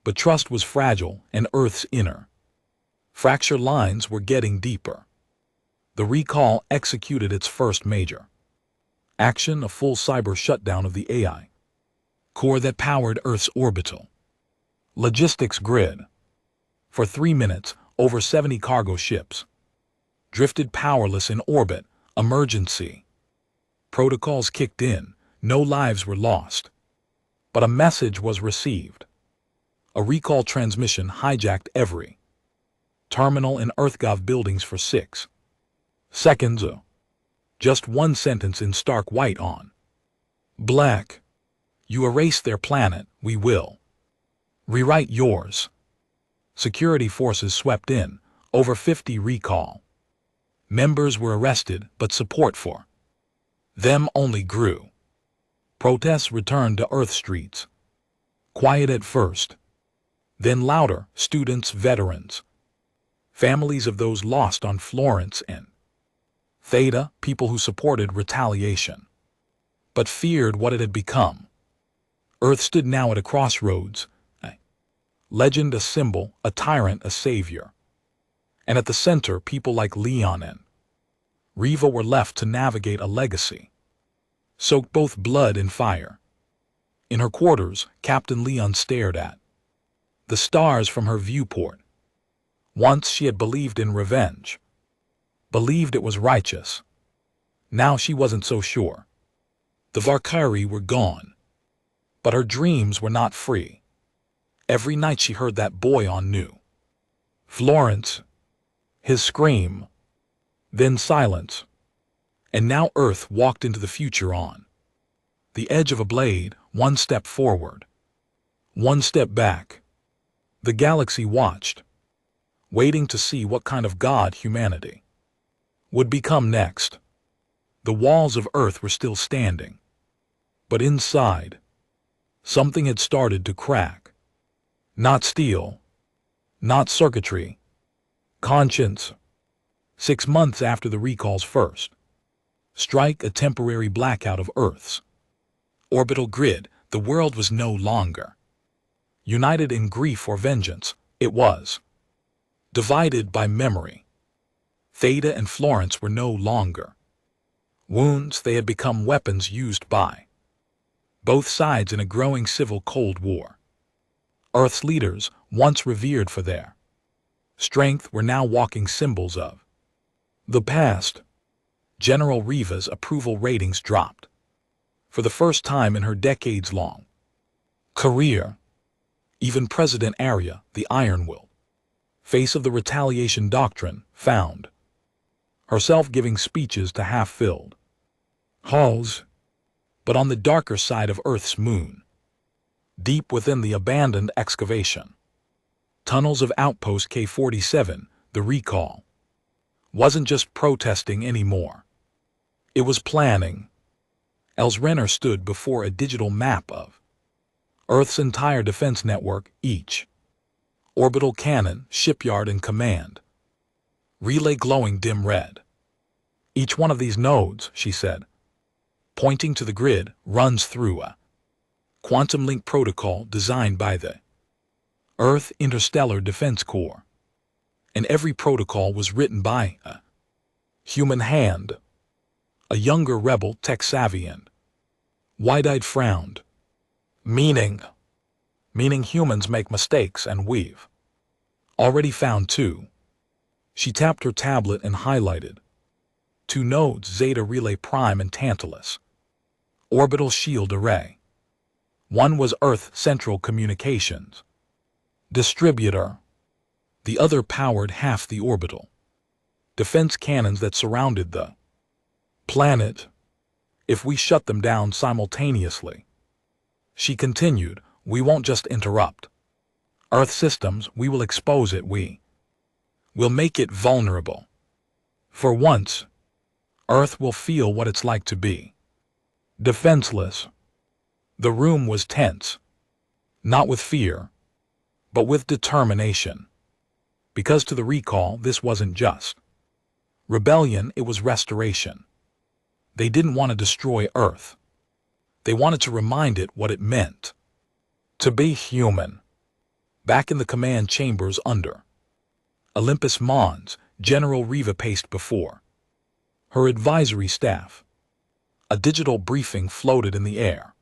But trust was fragile, and Earth's inner fracture lines were getting deeper. The recall executed its first major action, a full cyber shutdown of the AI core that powered Earth's orbital logistics grid. For 3 minutes, over 70 cargo ships drifted powerless in orbit. Emergency protocols kicked in. No lives were lost. But a message was received. A recall transmission hijacked every terminal in EarthGov buildings for 6 seconds. Just one sentence in stark white on black. You erase their planet, we will rewrite yours. Security forces swept in. Over 50 recall members were arrested, but support for them only grew. Protests returned to Earth streets. Quiet at first, then louder. Students, veterans, families of those lost on Florence and Theta, people who supported retaliation, but feared what it had become. Earth stood now at a crossroads, a legend, a symbol, a tyrant, a savior. And at the center, people like Leon and Reva were left to navigate a legacy soaked both blood and fire. In her quarters, Captain Leon stared at the stars from her viewport. Once she had believed in revenge, believed it was righteous. Now she wasn't so sure. The Valkyrie were gone, but her dreams were not free. Every night she heard that boy on New Florence, his scream, then silence. And now Earth walked into the future on the edge of a blade, one step forward, one step back. The galaxy watched, waiting to see what kind of god humanity would become next. The walls of Earth were still standing, but inside, something had started to crack. Not steel, not circuitry, conscience. 6 months after the recall's first strike, a temporary blackout of Earth's orbital grid, the world was no longer united in grief or vengeance. It was divided by memory. Theta and Florence were no longer wounds, they had become weapons used by both sides in a growing civil Cold War. Earth's leaders, once revered for their strength, were now walking symbols of the past. General Riva's approval ratings dropped. For the first time in her decades-long career, even President Arya, the iron-willed face of the retaliation doctrine, found herself giving speeches to half-filled halls. But on the darker side of Earth's moon, deep within the abandoned excavation tunnels of Outpost K-47, the recall wasn't just protesting anymore. It was planning. Els Renner stood before a digital map of Earth's entire defense network, each orbital cannon, shipyard, and command relay glowing dim red. Each one of these nodes, she said, pointing to the grid, runs through a quantum link protocol designed by the Earth Interstellar Defense Corps. And every protocol was written by a human hand. A younger rebel, tech-savvy and wide-eyed, frowned. Meaning humans make mistakes, and we've already found two. She tapped her tablet and highlighted two nodes, Zeta Relay Prime and Tantalus Orbital Shield Array. One was Earth Central Communications Distributor. The other powered half the orbital defense cannons that surrounded the planet. If we shut them down simultaneously, she continued, we won't just interrupt Earth systems, we will expose it. We will make it vulnerable. For once, Earth will feel what it's like to be defenseless. The room was tense, not with fear, but with determination. Because to the recall, this wasn't just rebellion, it was restoration. They didn't want to destroy Earth. They wanted to remind it what it meant to be human. Back in the command chambers under Olympus Mons, General Riva paced before her advisory staff. A digital briefing floated in the air.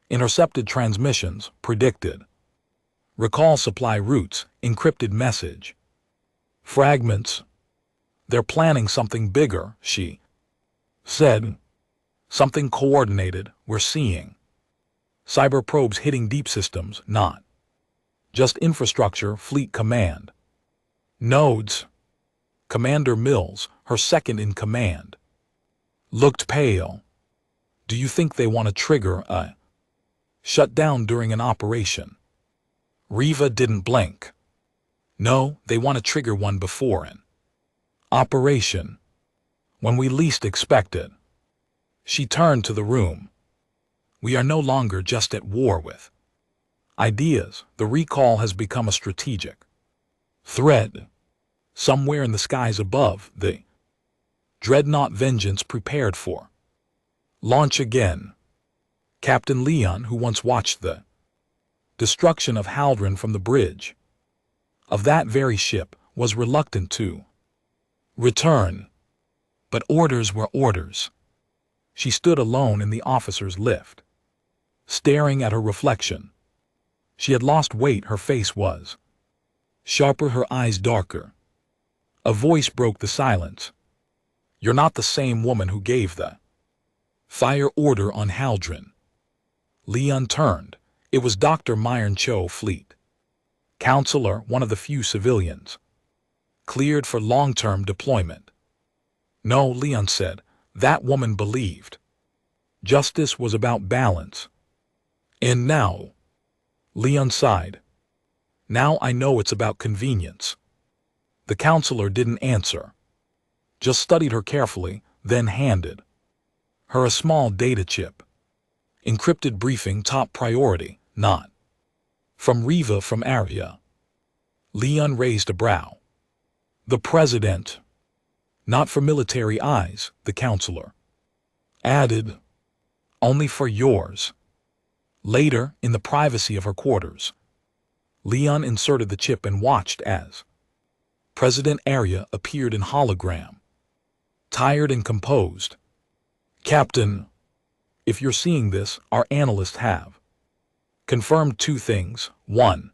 Intercepted transmissions, predicted recall supply routes, encrypted message fragments. They're planning something bigger, she said. Something coordinated. We're seeing cyber probes hitting deep systems, not just infrastructure. Fleet command nodes. Commander Mills, her second in command, looked pale. Do you think they want to trigger a shutdown during an operation? Riva didn't blink. No, they want to trigger one before an operation, when we least expect it. She turned to the room. We are no longer just at war with ideas. The recall has become a strategic threat. Somewhere in the skies above, the dreadnought Vengeance prepared for launch again. Captain Leon, who once watched the destruction of Haldron from the bridge of that very ship, was reluctant to return. But orders were orders. She stood alone in the officer's lift, staring at her reflection. She had lost weight. Her face was sharper, her eyes darker. A voice broke the silence. You're not the same woman who gave the fire order on Haldron. Leon turned. It was Dr. Myron Cho, Fleet Counselor, one of the few civilians cleared for long-term deployment. No, Leon said, that woman believed justice was about balance. And now, Leon sighed, now I know it's about convenience. The counselor didn't answer, just studied her carefully, then handed her a small data chip. Encrypted briefing, top priority, not from Riva, from Arya. Leon raised a brow. The president. Not for military eyes, the counselor added. Only for yours. Later, in the privacy of her quarters, Leon inserted the chip and watched as President Arya appeared in hologram, tired and composed. Captain, If you're seeing this, our analysts have confirmed two things. 1.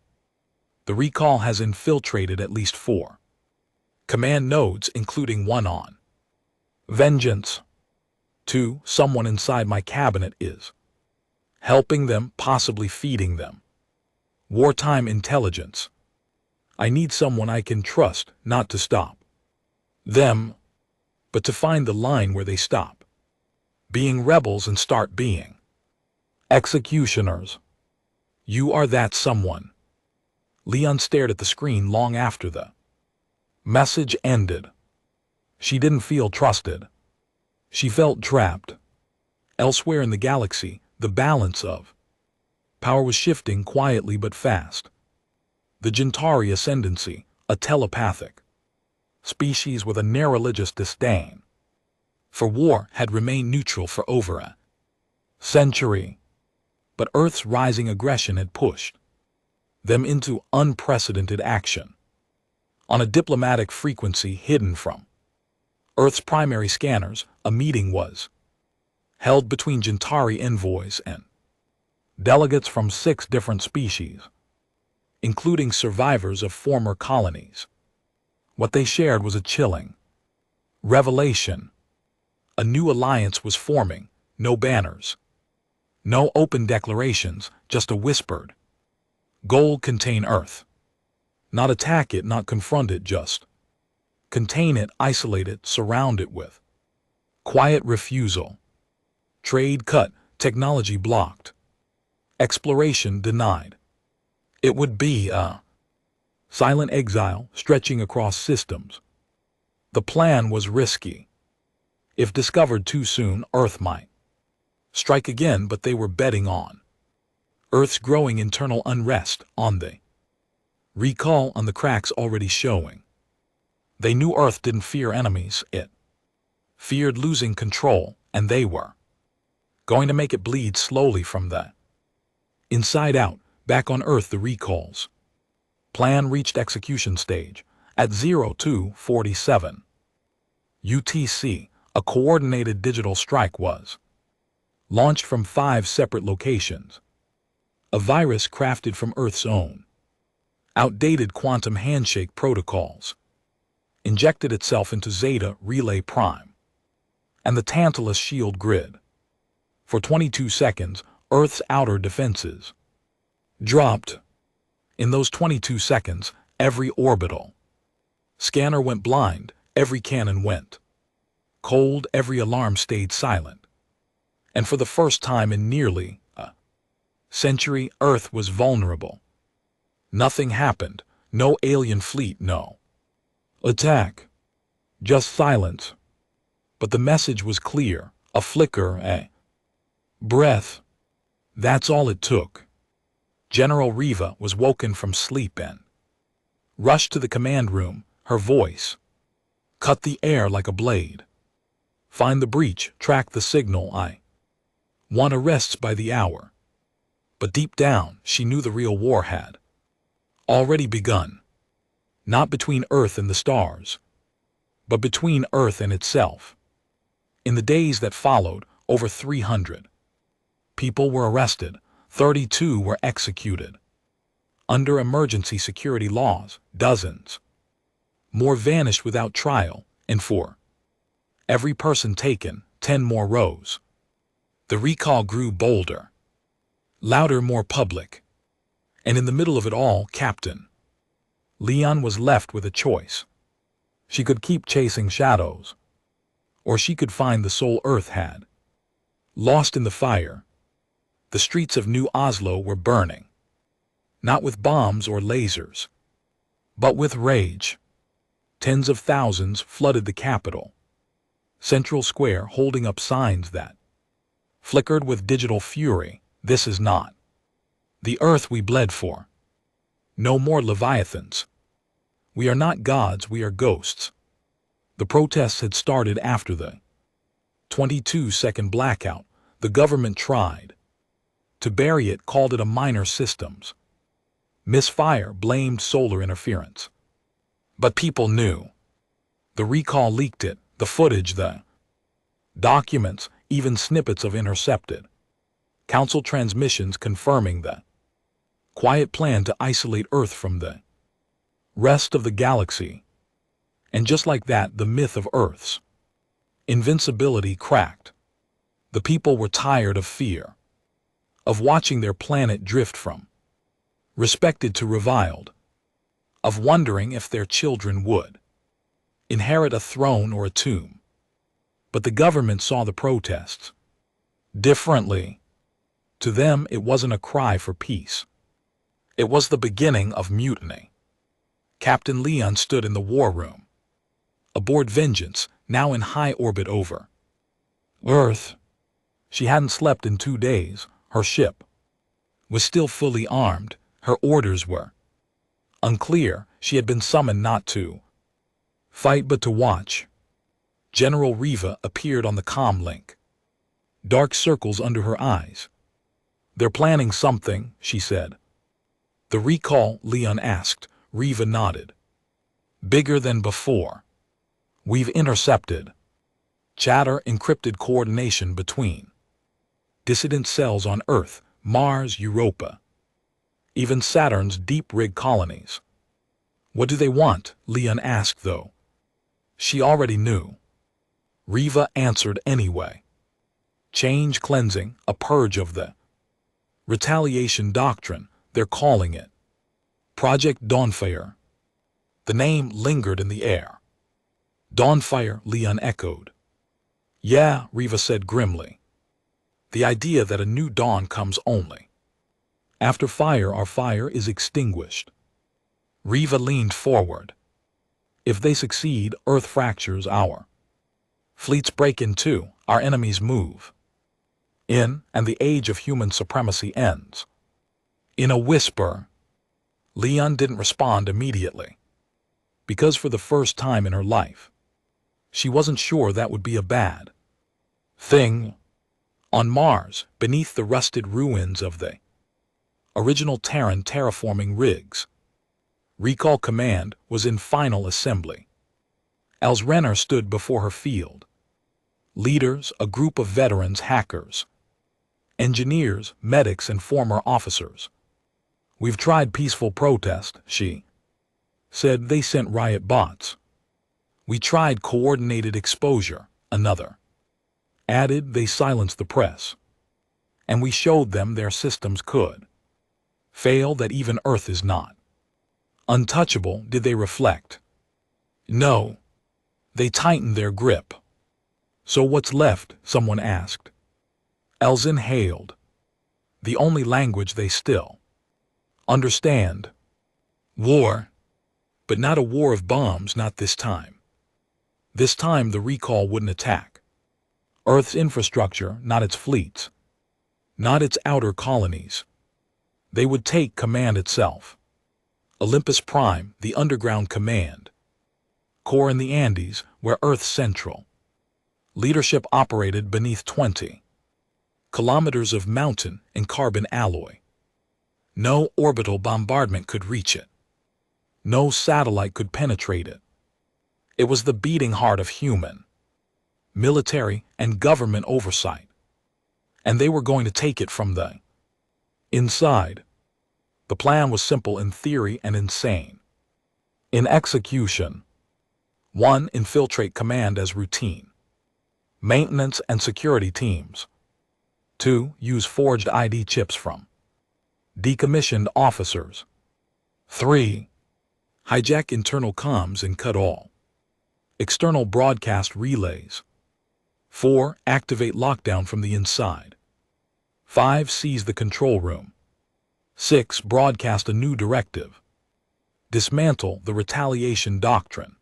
The recall has infiltrated at least 4 command nodes, including one on Vengeance. 2. Someone inside my cabinet is helping them, possibly feeding them. Wartime intelligence. I need someone I can trust, not to stop them, but to find the line where they stop being rebels and start being executioners. You are that someone. Leon stared at the screen long after the message ended. She didn't feel trusted. She felt trapped. Elsewhere in the galaxy, the balance of power was shifting quietly but fast. The Gentari ascendancy, a telepathic species with a near religious disdain for war, had remained neutral for over a century. But Earth's rising aggression had pushed them into unprecedented action on a diplomatic frequency hidden from Earth's primary scanners. A meeting was held between Gentari envoys and delegates from 6 different species, including survivors of former colonies. What they shared was a chilling revelation. A new alliance was forming. No banners, no open declarations, just a whispered goal: contain Earth. Not attack it, not confront it, just contain it, isolate it, surround it with quiet refusal. Trade cut, technology blocked, exploration denied. It would be a silent exile stretching across systems. The plan was risky. If discovered too soon, Earth might strike again, but they were betting on Earth's growing internal unrest, on the recall, on the cracks already showing. They knew Earth didn't fear enemies, it feared losing control, and they were going to make it bleed slowly from the inside out. Back on Earth, the recall's plan reached execution stage at 0247 UTC. A coordinated digital strike was launched from 5 separate locations. A virus crafted from Earth's own outdated quantum handshake protocols injected itself into Zeta Relay Prime and the Tantalus shield grid. For 22 seconds, Earth's outer defenses dropped. In those 22 seconds, every orbital scanner went blind, every cannon went cold, every alarm stayed silent. And for the first time in nearly a century, Earth was vulnerable. Nothing happened. No alien fleet, no attack. Just silence. But the message was clear. A flicker, a breath. That's all it took. General Riva was woken from sleep and rushed to the command room. Her voice cut the air like a blade. Find the breach, track the signal. I want arrests by the hour. But deep down, she knew the real war had already begun. Not between Earth and the stars, but between Earth and itself. In the days that followed, over 300 people were arrested, 32 were executed. Under emergency security laws, dozens more vanished without trial, and for every person taken, 10 more rose. The recall grew bolder, louder, more public. And in the middle of it all, Captain Leon was left with a choice. She could keep chasing shadows, or she could find the soul Earth had lost in the fire. The streets of New Oslo were burning, not with bombs or lasers, but with rage. Tens of thousands flooded the capital, Central Square, holding up signs that flickered with digital fury. This is not the Earth we bled for. No more Leviathans. We are not gods, we are ghosts. The protests had started after the 22-second blackout. The government tried to bury it, called it a minor systems misfire, blamed solar interference. But people knew. The recall leaked it, the footage, the documents. even snippets of intercepted Council transmissions confirming the quiet plan to isolate Earth from the rest of the galaxy. And just like that, the myth of Earth's invincibility cracked. The people were tired of fear, of watching their planet drift from respected to reviled, of wondering if their children would inherit a throne or a tomb. But the government saw the protests differently. To them, it wasn't a cry for peace. It was the beginning of mutiny. Captain Leon stood in the war room, aboard Vengeance, now in high orbit over Earth. She hadn't slept in 2 days. Her ship was still fully armed. Her orders were unclear. She had been summoned not to fight but to watch. General Riva appeared on the comm link, dark circles under her eyes. "They're planning something," she said. "The recall?" Leon asked. Riva nodded. "Bigger than before. We've intercepted chatter, encrypted coordination between dissident cells on Earth, Mars, Europa, even Saturn's deep rig colonies." "What do they want?" Leon asked, though she already knew. Riva answered anyway. "Change, cleansing, a purge of the retaliation doctrine, they're calling it. Project Dawnfire." The name lingered in the air. "Dawnfire," Leon echoed. "Yeah," Riva said grimly. "The idea that a new dawn comes only after fire, our fire is extinguished." Riva leaned forward. "If they succeed, Earth fractures, our fleets break in two, our enemies move in, and the age of human supremacy ends." In a whisper, Leon didn't respond immediately, because for the first time in her life, she wasn't sure that would be a bad thing. On Mars, beneath the rusted ruins of the original Terran terraforming rigs, Recall Command was in final assembly. Els Renner stood before her field. Leaders, a group of veterans, hackers, engineers, medics, and former officers. "We've tried peaceful protest," she said. "They sent riot bots." "We tried coordinated exposure," another added. "They silenced the press. And we showed them their systems could fail, that even Earth is not untouchable." Did they reflect? No. They tightened their grip. "So what's left?" someone asked. Els inhaled. "The only language they still understand. War. But not a war of bombs, not this time. This time the recall wouldn't attack Earth's infrastructure, not its fleets, not its outer colonies. They would take command itself. Olympus Prime, the underground command core in the Andes, where Earth's central leadership operated beneath 20 kilometers of mountain and carbon alloy. No orbital bombardment could reach it. No satellite could penetrate it. It was the beating heart of human, military, and government oversight. And they were going to take it from the inside. The plan was simple in theory and insane in execution. 1. Infiltrate command as routine maintenance and security teams. 2. Use forged ID chips from decommissioned officers. 3. Hijack internal comms and cut all external broadcast relays. 4. Activate lockdown from the inside. 5. Seize the control room. 6. Broadcast a new directive. Dismantle the retaliation doctrine.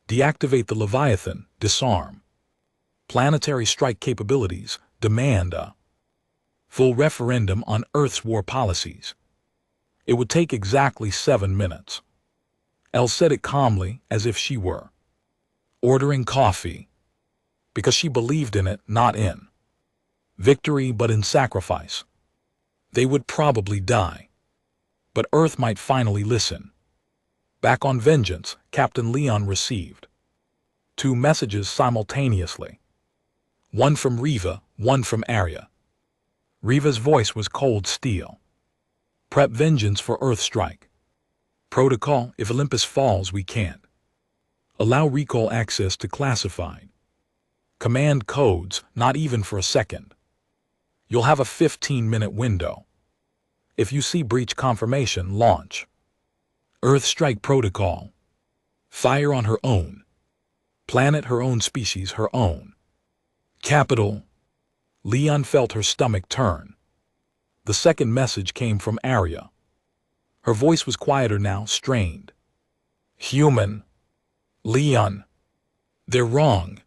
Deactivate the Leviathan, disarm planetary strike capabilities, demand a full referendum on Earth's war policies. It would take exactly 7 minutes. Elle said it calmly, as if she were ordering coffee, because she believed in it, not in victory but in sacrifice. They would probably die, but Earth might finally listen. Back on Vengeance, Captain Leon received 2 messages simultaneously. One from Riva, one from Arya. Riva's voice was cold steel. Prep vengeance for Earthstrike. Protocol, if Olympus falls, we can't. Allow recall access to classified. Command codes, not even for a second. You'll have a 15-minute window. If you see breach confirmation, launch. Earthstrike protocol. Fire on her own. Planet her own, species her own. Capital. Leon felt her stomach turn. The second message came from Arya. Her voice was quieter now, strained. Human. Leon. They're wrong.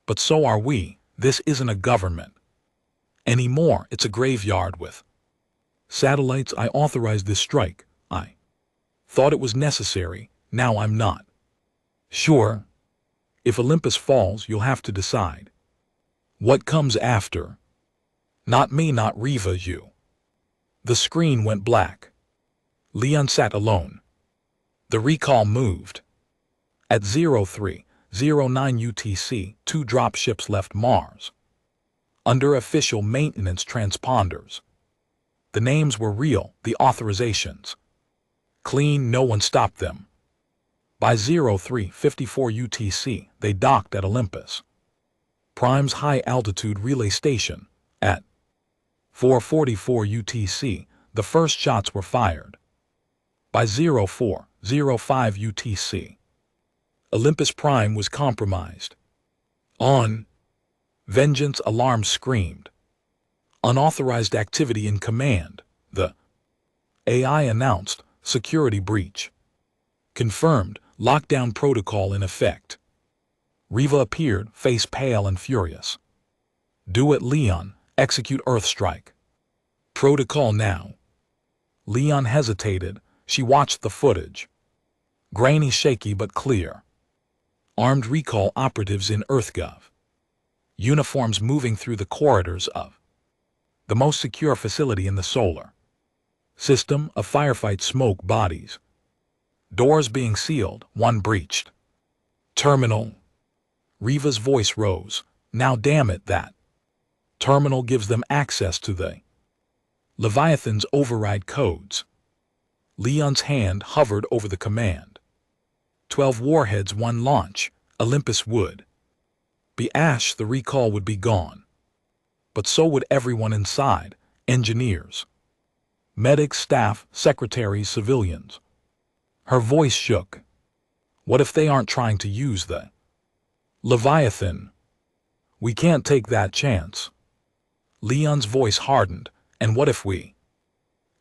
But so are we. This isn't a government. Anymore, it's a graveyard with satellites. I authorized this strike. I thought it was necessary. Now I'm not. Sure. If Olympus falls, you'll have to decide. What comes after? Not me, not Riva, you. The screen went black. Leon sat alone. The recall moved. At 03:09 UTC, 2 dropships left Mars. Under official maintenance transponders. The names were real, the authorizations clean, no one stopped them. By 03:54 UTC, they docked at Olympus Prime's high-altitude relay station. At 4:44 UTC, the first shots were fired. By 04:05 UTC, Olympus Prime was compromised. On vengeance, alarm screamed. Unauthorized activity in command. The AI announced security breach. Confirmed, lockdown protocol in effect. Riva appeared, face pale and furious. Do it, Leon. Execute Earthstrike. Protocol now. Leon hesitated. She watched the footage. Grainy, shaky but clear. Armed recall operatives in EarthGov. Uniforms moving through the corridors of the most secure facility in the solar system, a firefight, smoke, bodies. Doors being sealed, one breached. Terminal. Riva's voice rose. Now damn it, that terminal gives them access to the Leviathan's override codes. Leon's hand hovered over the command. 12 warheads, 1 launch. Olympus would be ash, the recall would be gone. But so would everyone inside, engineers, medics, staff, secretaries, civilians. Her voice shook. What if they aren't trying to use the Leviathan? We can't take that chance. Leon's voice hardened. And what if we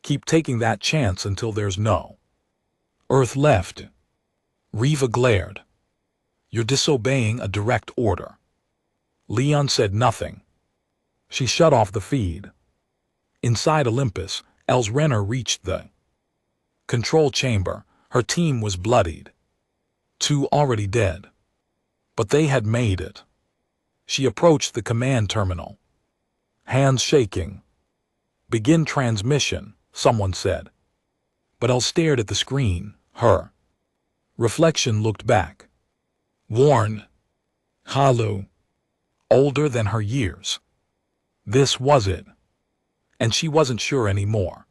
keep taking that chance until there's no Earth left? Riva glared. You're disobeying a direct order. Leon said nothing. She shut off the feed. Inside Olympus, Els Renner reached the control chamber. Her team was bloodied. 2 already dead. But they had made it. She approached the command terminal. Hands shaking. Begin transmission, someone said. But Els stared at the screen. Her reflection looked back. Worn. Hollow. Older than her years. This was it. And she wasn't sure anymore.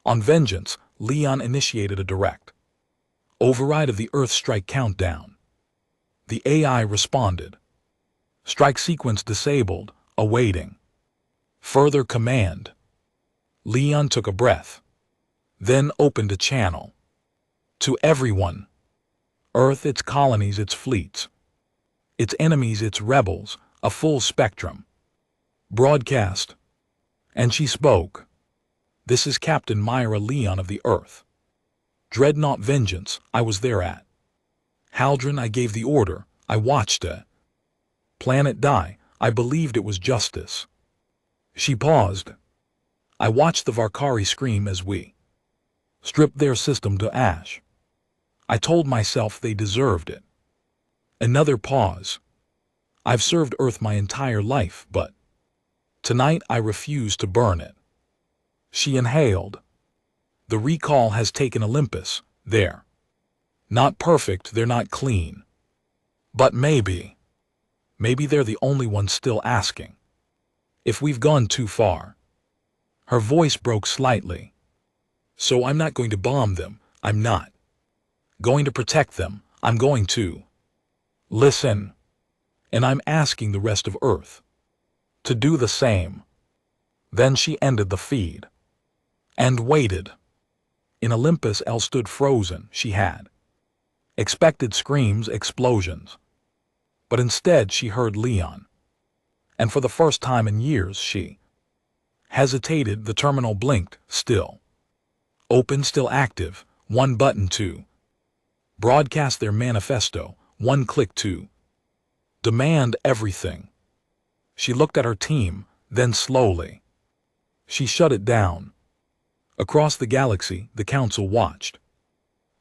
On vengeance, Leon initiated a direct override of the Earthstrike countdown. The AI responded. Strike sequence disabled, awaiting further command. Leon took a breath. Then opened a channel. To everyone. Earth, its colonies, its fleets. Its enemies, its rebels, a full spectrum. Broadcast. And she spoke. This is Captain Myra Leon of the Earth. Dreadnought Vengeance, I was there at Haldron. I gave the order. I watched a planet die. I believed it was justice. She paused. I watched the Varkari scream as we stripped their system to ash. I told myself they deserved it. Another pause. I've served Earth my entire life, but tonight I refuse to burn it. She inhaled. The recall has taken Olympus. They're not perfect, they're not clean. But maybe Maybe they're the only ones still asking. If we've gone too far. Her voice broke slightly. So I'm not going to bomb them, I'm not going to protect them, I'm going to listen. And I'm asking the rest of Earth to do the same. Then she ended the feed and waited. In Olympus, Elle stood frozen. She had expected screams, explosions. But instead she heard Leon. And for the first time in years she hesitated. The terminal blinked, still open, still active. One button to broadcast their manifesto. One click to demand everything. She looked at her team, then slowly she shut it down. Across the galaxy, the Council watched.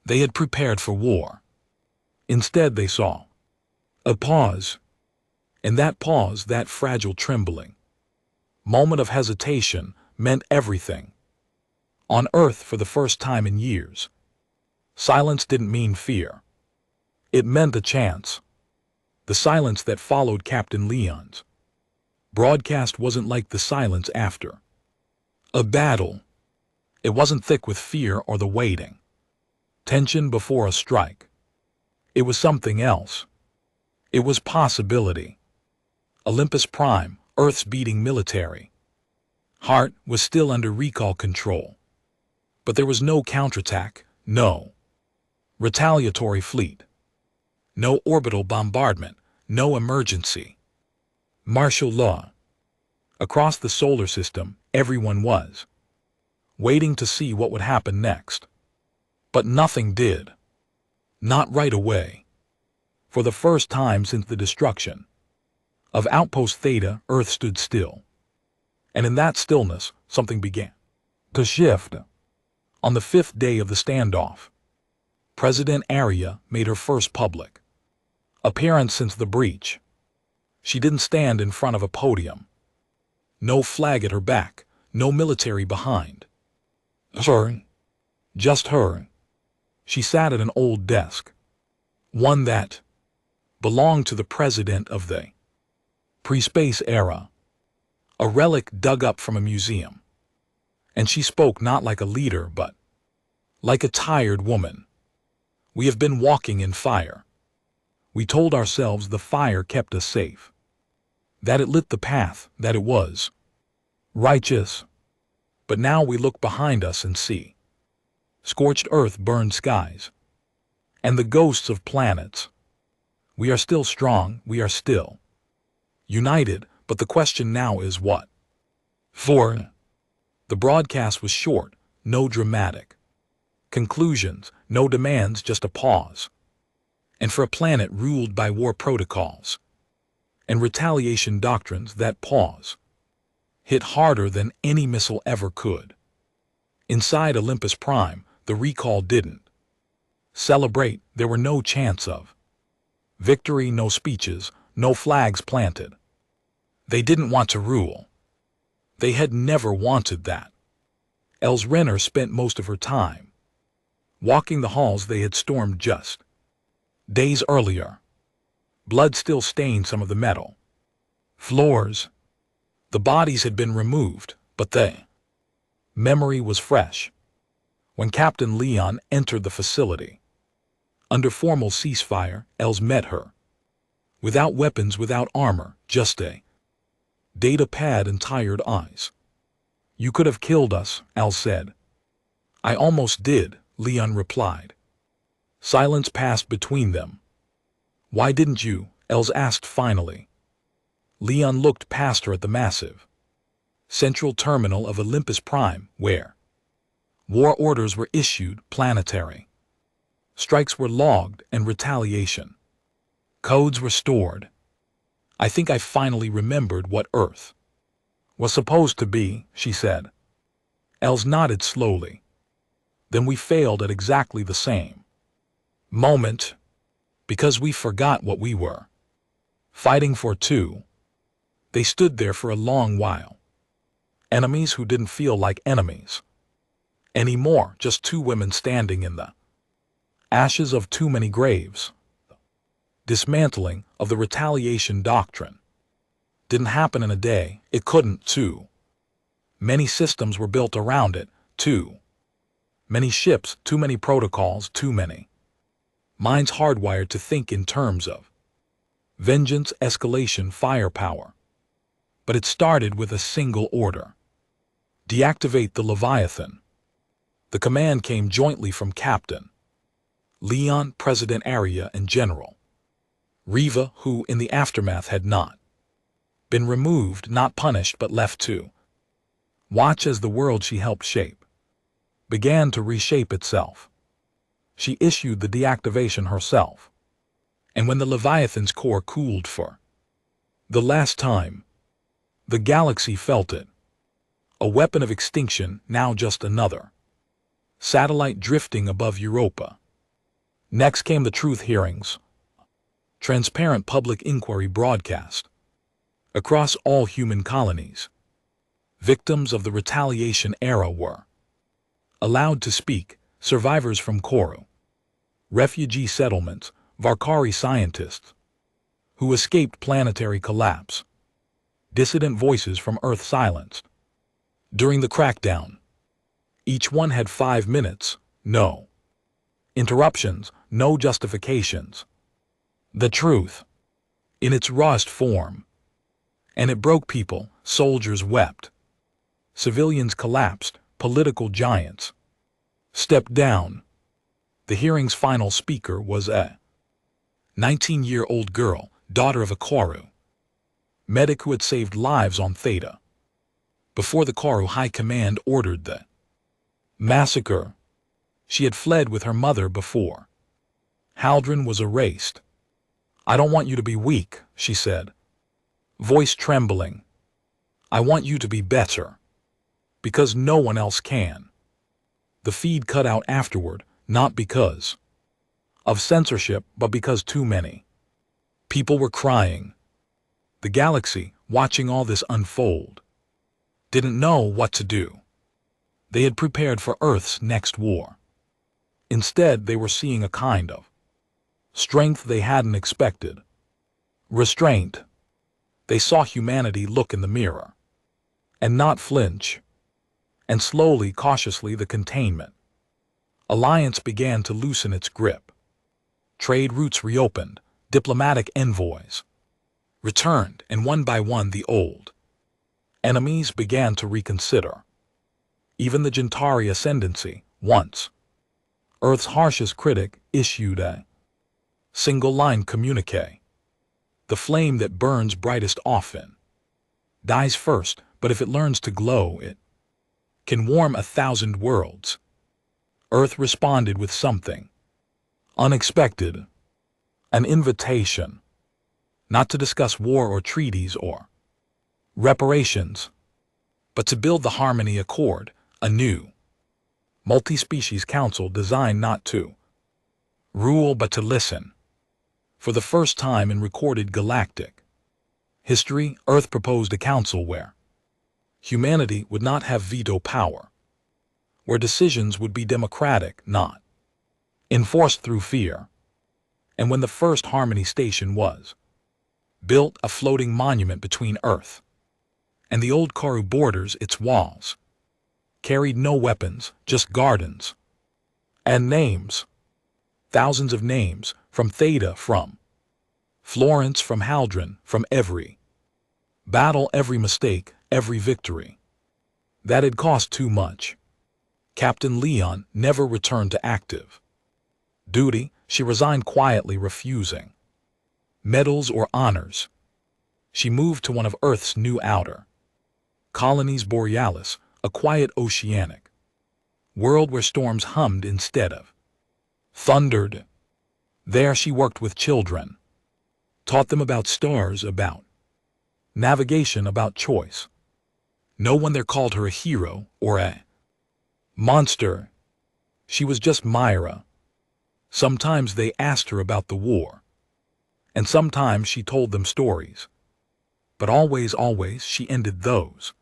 They had prepared for war. Instead they saw a pause. And that pause, that fragile trembling moment of hesitation, meant everything. On Earth, for the first time in years, silence didn't mean fear. It meant a chance. The silence that followed Captain Leon's broadcast wasn't like the silence after a battle. It wasn't thick with fear or the waiting tension before a strike. It was something else. It was possibility. Olympus Prime, Earth's beating military heart, was still under recall control. But there was no counterattack, no retaliatory fleet, no orbital bombardment, no emergency martial law. Across the solar system, everyone was waiting to see what would happen next. But nothing did. Not right away. For the first time since the destruction of Outpost Theta, Earth stood still. And in that stillness, something began to shift. On the 5th day of the standoff, President Aria made her first public appearance since the breach. She didn't stand in front of a podium. No flag at her back, no military behind her. Just her. She sat at an old desk, one that belonged to the president of the pre-space era, a relic dug up from a museum. And she spoke not like a leader, but like a tired woman. We have been walking in fire. We told ourselves the fire kept us safe, that it lit the path, that it was righteous. But now we look behind us and see scorched earth, burned skies, and the ghosts of planets. We are still strong, we are still united, but the question now is what for? The broadcast was short, no dramatic conclusions, no demands, just a pause. And for a planet ruled by war protocols and retaliation doctrines, that pause hit harder than any missile ever could. Inside Olympus Prime, the recall didn't celebrate. There were no chants of victory, no speeches, no flags planted. They didn't want to rule. They had never wanted that. Els Renner spent most of her time walking the halls they had stormed just days earlier. Blood still stained some of the metal floors. The bodies had been removed, but the memory was fresh. When Captain Leon entered the facility, under formal ceasefire, Els met her. Without weapons, without armor, just a data pad and tired eyes. You could have killed us, Els said. I almost did, Leon replied. Silence passed between them. Why didn't you? Els asked finally. Leon looked past her at the massive central terminal of Olympus Prime, where war orders were issued, planetary strikes were logged, and retaliation codes were stored. I think I finally remembered what Earth was supposed to be, she said. Els nodded slowly. Then we failed at exactly the same moment, because we forgot what we were fighting for too. They stood there for a long while. Enemies who didn't feel like enemies anymore, just two women standing in the ashes of too many graves. dismantling of the retaliation doctrine. Didn't happen in a day, it couldn't, too. Many systems were built around it, too. Many ships, too many protocols, too many minds hardwired to think in terms of vengeance, escalation, firepower. But it started with a single order. Deactivate the Leviathan. The command came jointly from Captain Leon, President Aria, and General Riva, who, in the aftermath, had not been removed, not punished, but left to watch as the world she helped shape began to reshape itself. She issued the deactivation herself. And when the Leviathan's core cooled for the last time, the galaxy felt it. A weapon of extinction, now just another satellite drifting above Europa. Next came the truth hearings. Transparent public inquiry broadcast across all human colonies. Victims of the retaliation era were allowed to speak, survivors from Koru, refugee settlements, Varkari scientists who escaped planetary collapse, dissident voices from Earth silenced during the crackdown. Each one had 5 minutes, no interruptions, no justifications. The truth, in its rawest form. And it broke people, soldiers wept. Civilians collapsed, political giants stepped down. The hearing's final speaker was a 19-year-old girl, daughter of a Koru medic who had saved lives on Theta before the Koru High Command ordered the massacre. She had fled with her mother before Haldren was erased. "I don't want you to be weak," she said, voice trembling. "I want you to be better. Because no one else can." The feed cut out afterward, not because of censorship, but because too many people were crying. The galaxy, watching all this unfold, didn't know what to do. They had prepared for Earth's next war. Instead, they were seeing a kind of strength they hadn't expected. Restraint. They saw humanity look in the mirror and not flinch. And slowly, cautiously, the containment alliance began to loosen its grip. Trade routes reopened, diplomatic envoys returned, and one by one the old enemies began to reconsider. Even the Gentari ascendancy, once Earth's harshest critic, issued a single-line communique. "The flame that burns brightest often dies first, but if it learns to glow, it can warm 1,000 worlds." Earth responded with something unexpected. An invitation, not to discuss war or treaties or reparations, but to build the Harmony Accord, a new multi-species council designed not to rule but to listen. For the first time in recorded galactic history, Earth proposed a council where humanity would not have veto power, where decisions would be democratic, not enforced through fear. And when the first Harmony Station was built, a floating monument between Earth and the old Koru borders, its walls carried no weapons, just gardens and names. Thousands of names, from Theta, from Florence, from Haldren, from every battle, every mistake, every victory that had cost too much. Captain Leon never returned to active duty. She resigned quietly, refusing medals or honors. She moved to one of Earth's new outer colonies, Borealis, a quiet oceanic world where storms hummed instead of thundered. There she worked with children, taught them about stars, about navigation, about choice. No one there called her a hero or a monster. She was just Myra. Sometimes they asked her about the war, and sometimes she told them stories. But always, always, she ended those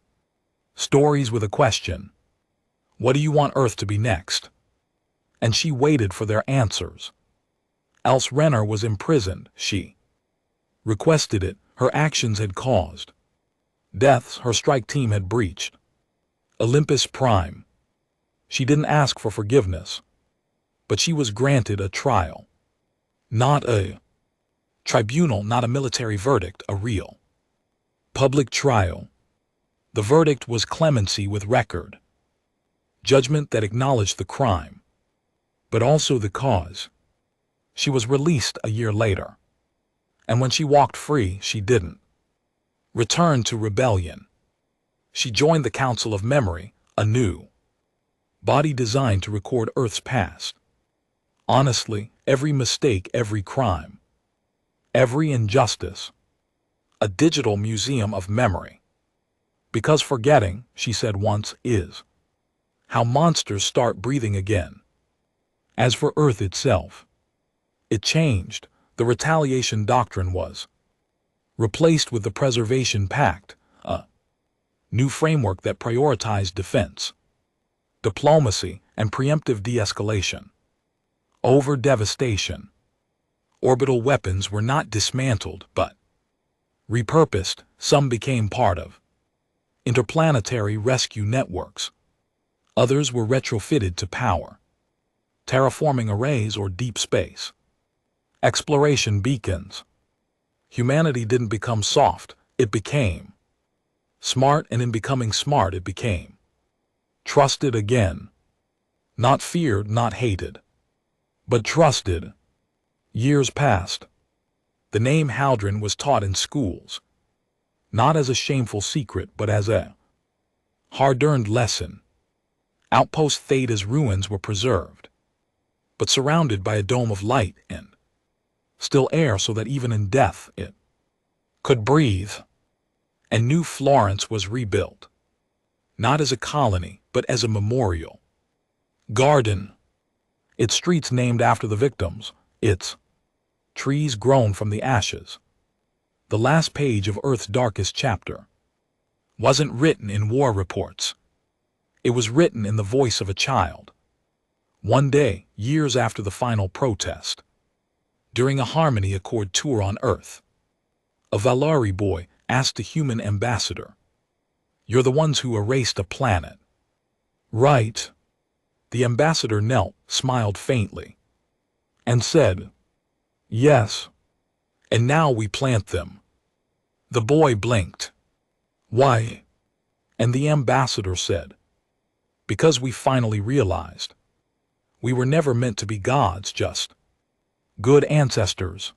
stories with a question. What do you want Earth to be next? And she waited for their answers. Else Renner was imprisoned. She requested it. Her actions had caused deaths her strike team had breached. Olympus Prime. She didn't ask for forgiveness, but she was granted a trial. Not a tribunal, not a military verdict, a real public trial. The verdict was clemency with record. Judgment that acknowledged the crime, but also the cause. She was released a year later. And when she walked free, she didn't return to rebellion. She joined the Council of Memory, a new body designed to record Earth's past. Honestly, every mistake, every crime, every injustice. A digital museum of memory. Because forgetting, she said once, is how monsters start breathing again. As for Earth itself, it changed. The retaliation doctrine was replaced with the Preservation Pact, a new framework that prioritized defense, diplomacy, and preemptive de-escalation over devastation. Orbital weapons were not dismantled, but repurposed. Some became part of interplanetary rescue networks. Others were retrofitted to power terraforming arrays or deep space exploration beacons. Humanity didn't become soft, it became smart, and in becoming smart it became trusted again. Not feared, not hated, but trusted. Years passed. The name Haldren was taught in schools, not as a shameful secret, but as a hard-earned lesson. Outpost Theta's ruins were preserved, but surrounded by a dome of light and still air so that even in death it could breathe. And New Florence was rebuilt, not as a colony, but as a memorial garden. Its streets named after the victims, its trees grown from the ashes. The last page of Earth's darkest chapter wasn't written in war reports. It was written in the voice of a child. One day, years after the final protest, during a Harmony Accord tour on Earth, a Valari boy asked the human ambassador, "You're the ones who erased a planet, right?" The ambassador knelt, smiled faintly, and said, "Yes. And now we plant them." The boy blinked. "Why?" And the ambassador said, "Because we finally realized we were never meant to be gods, just good ancestors."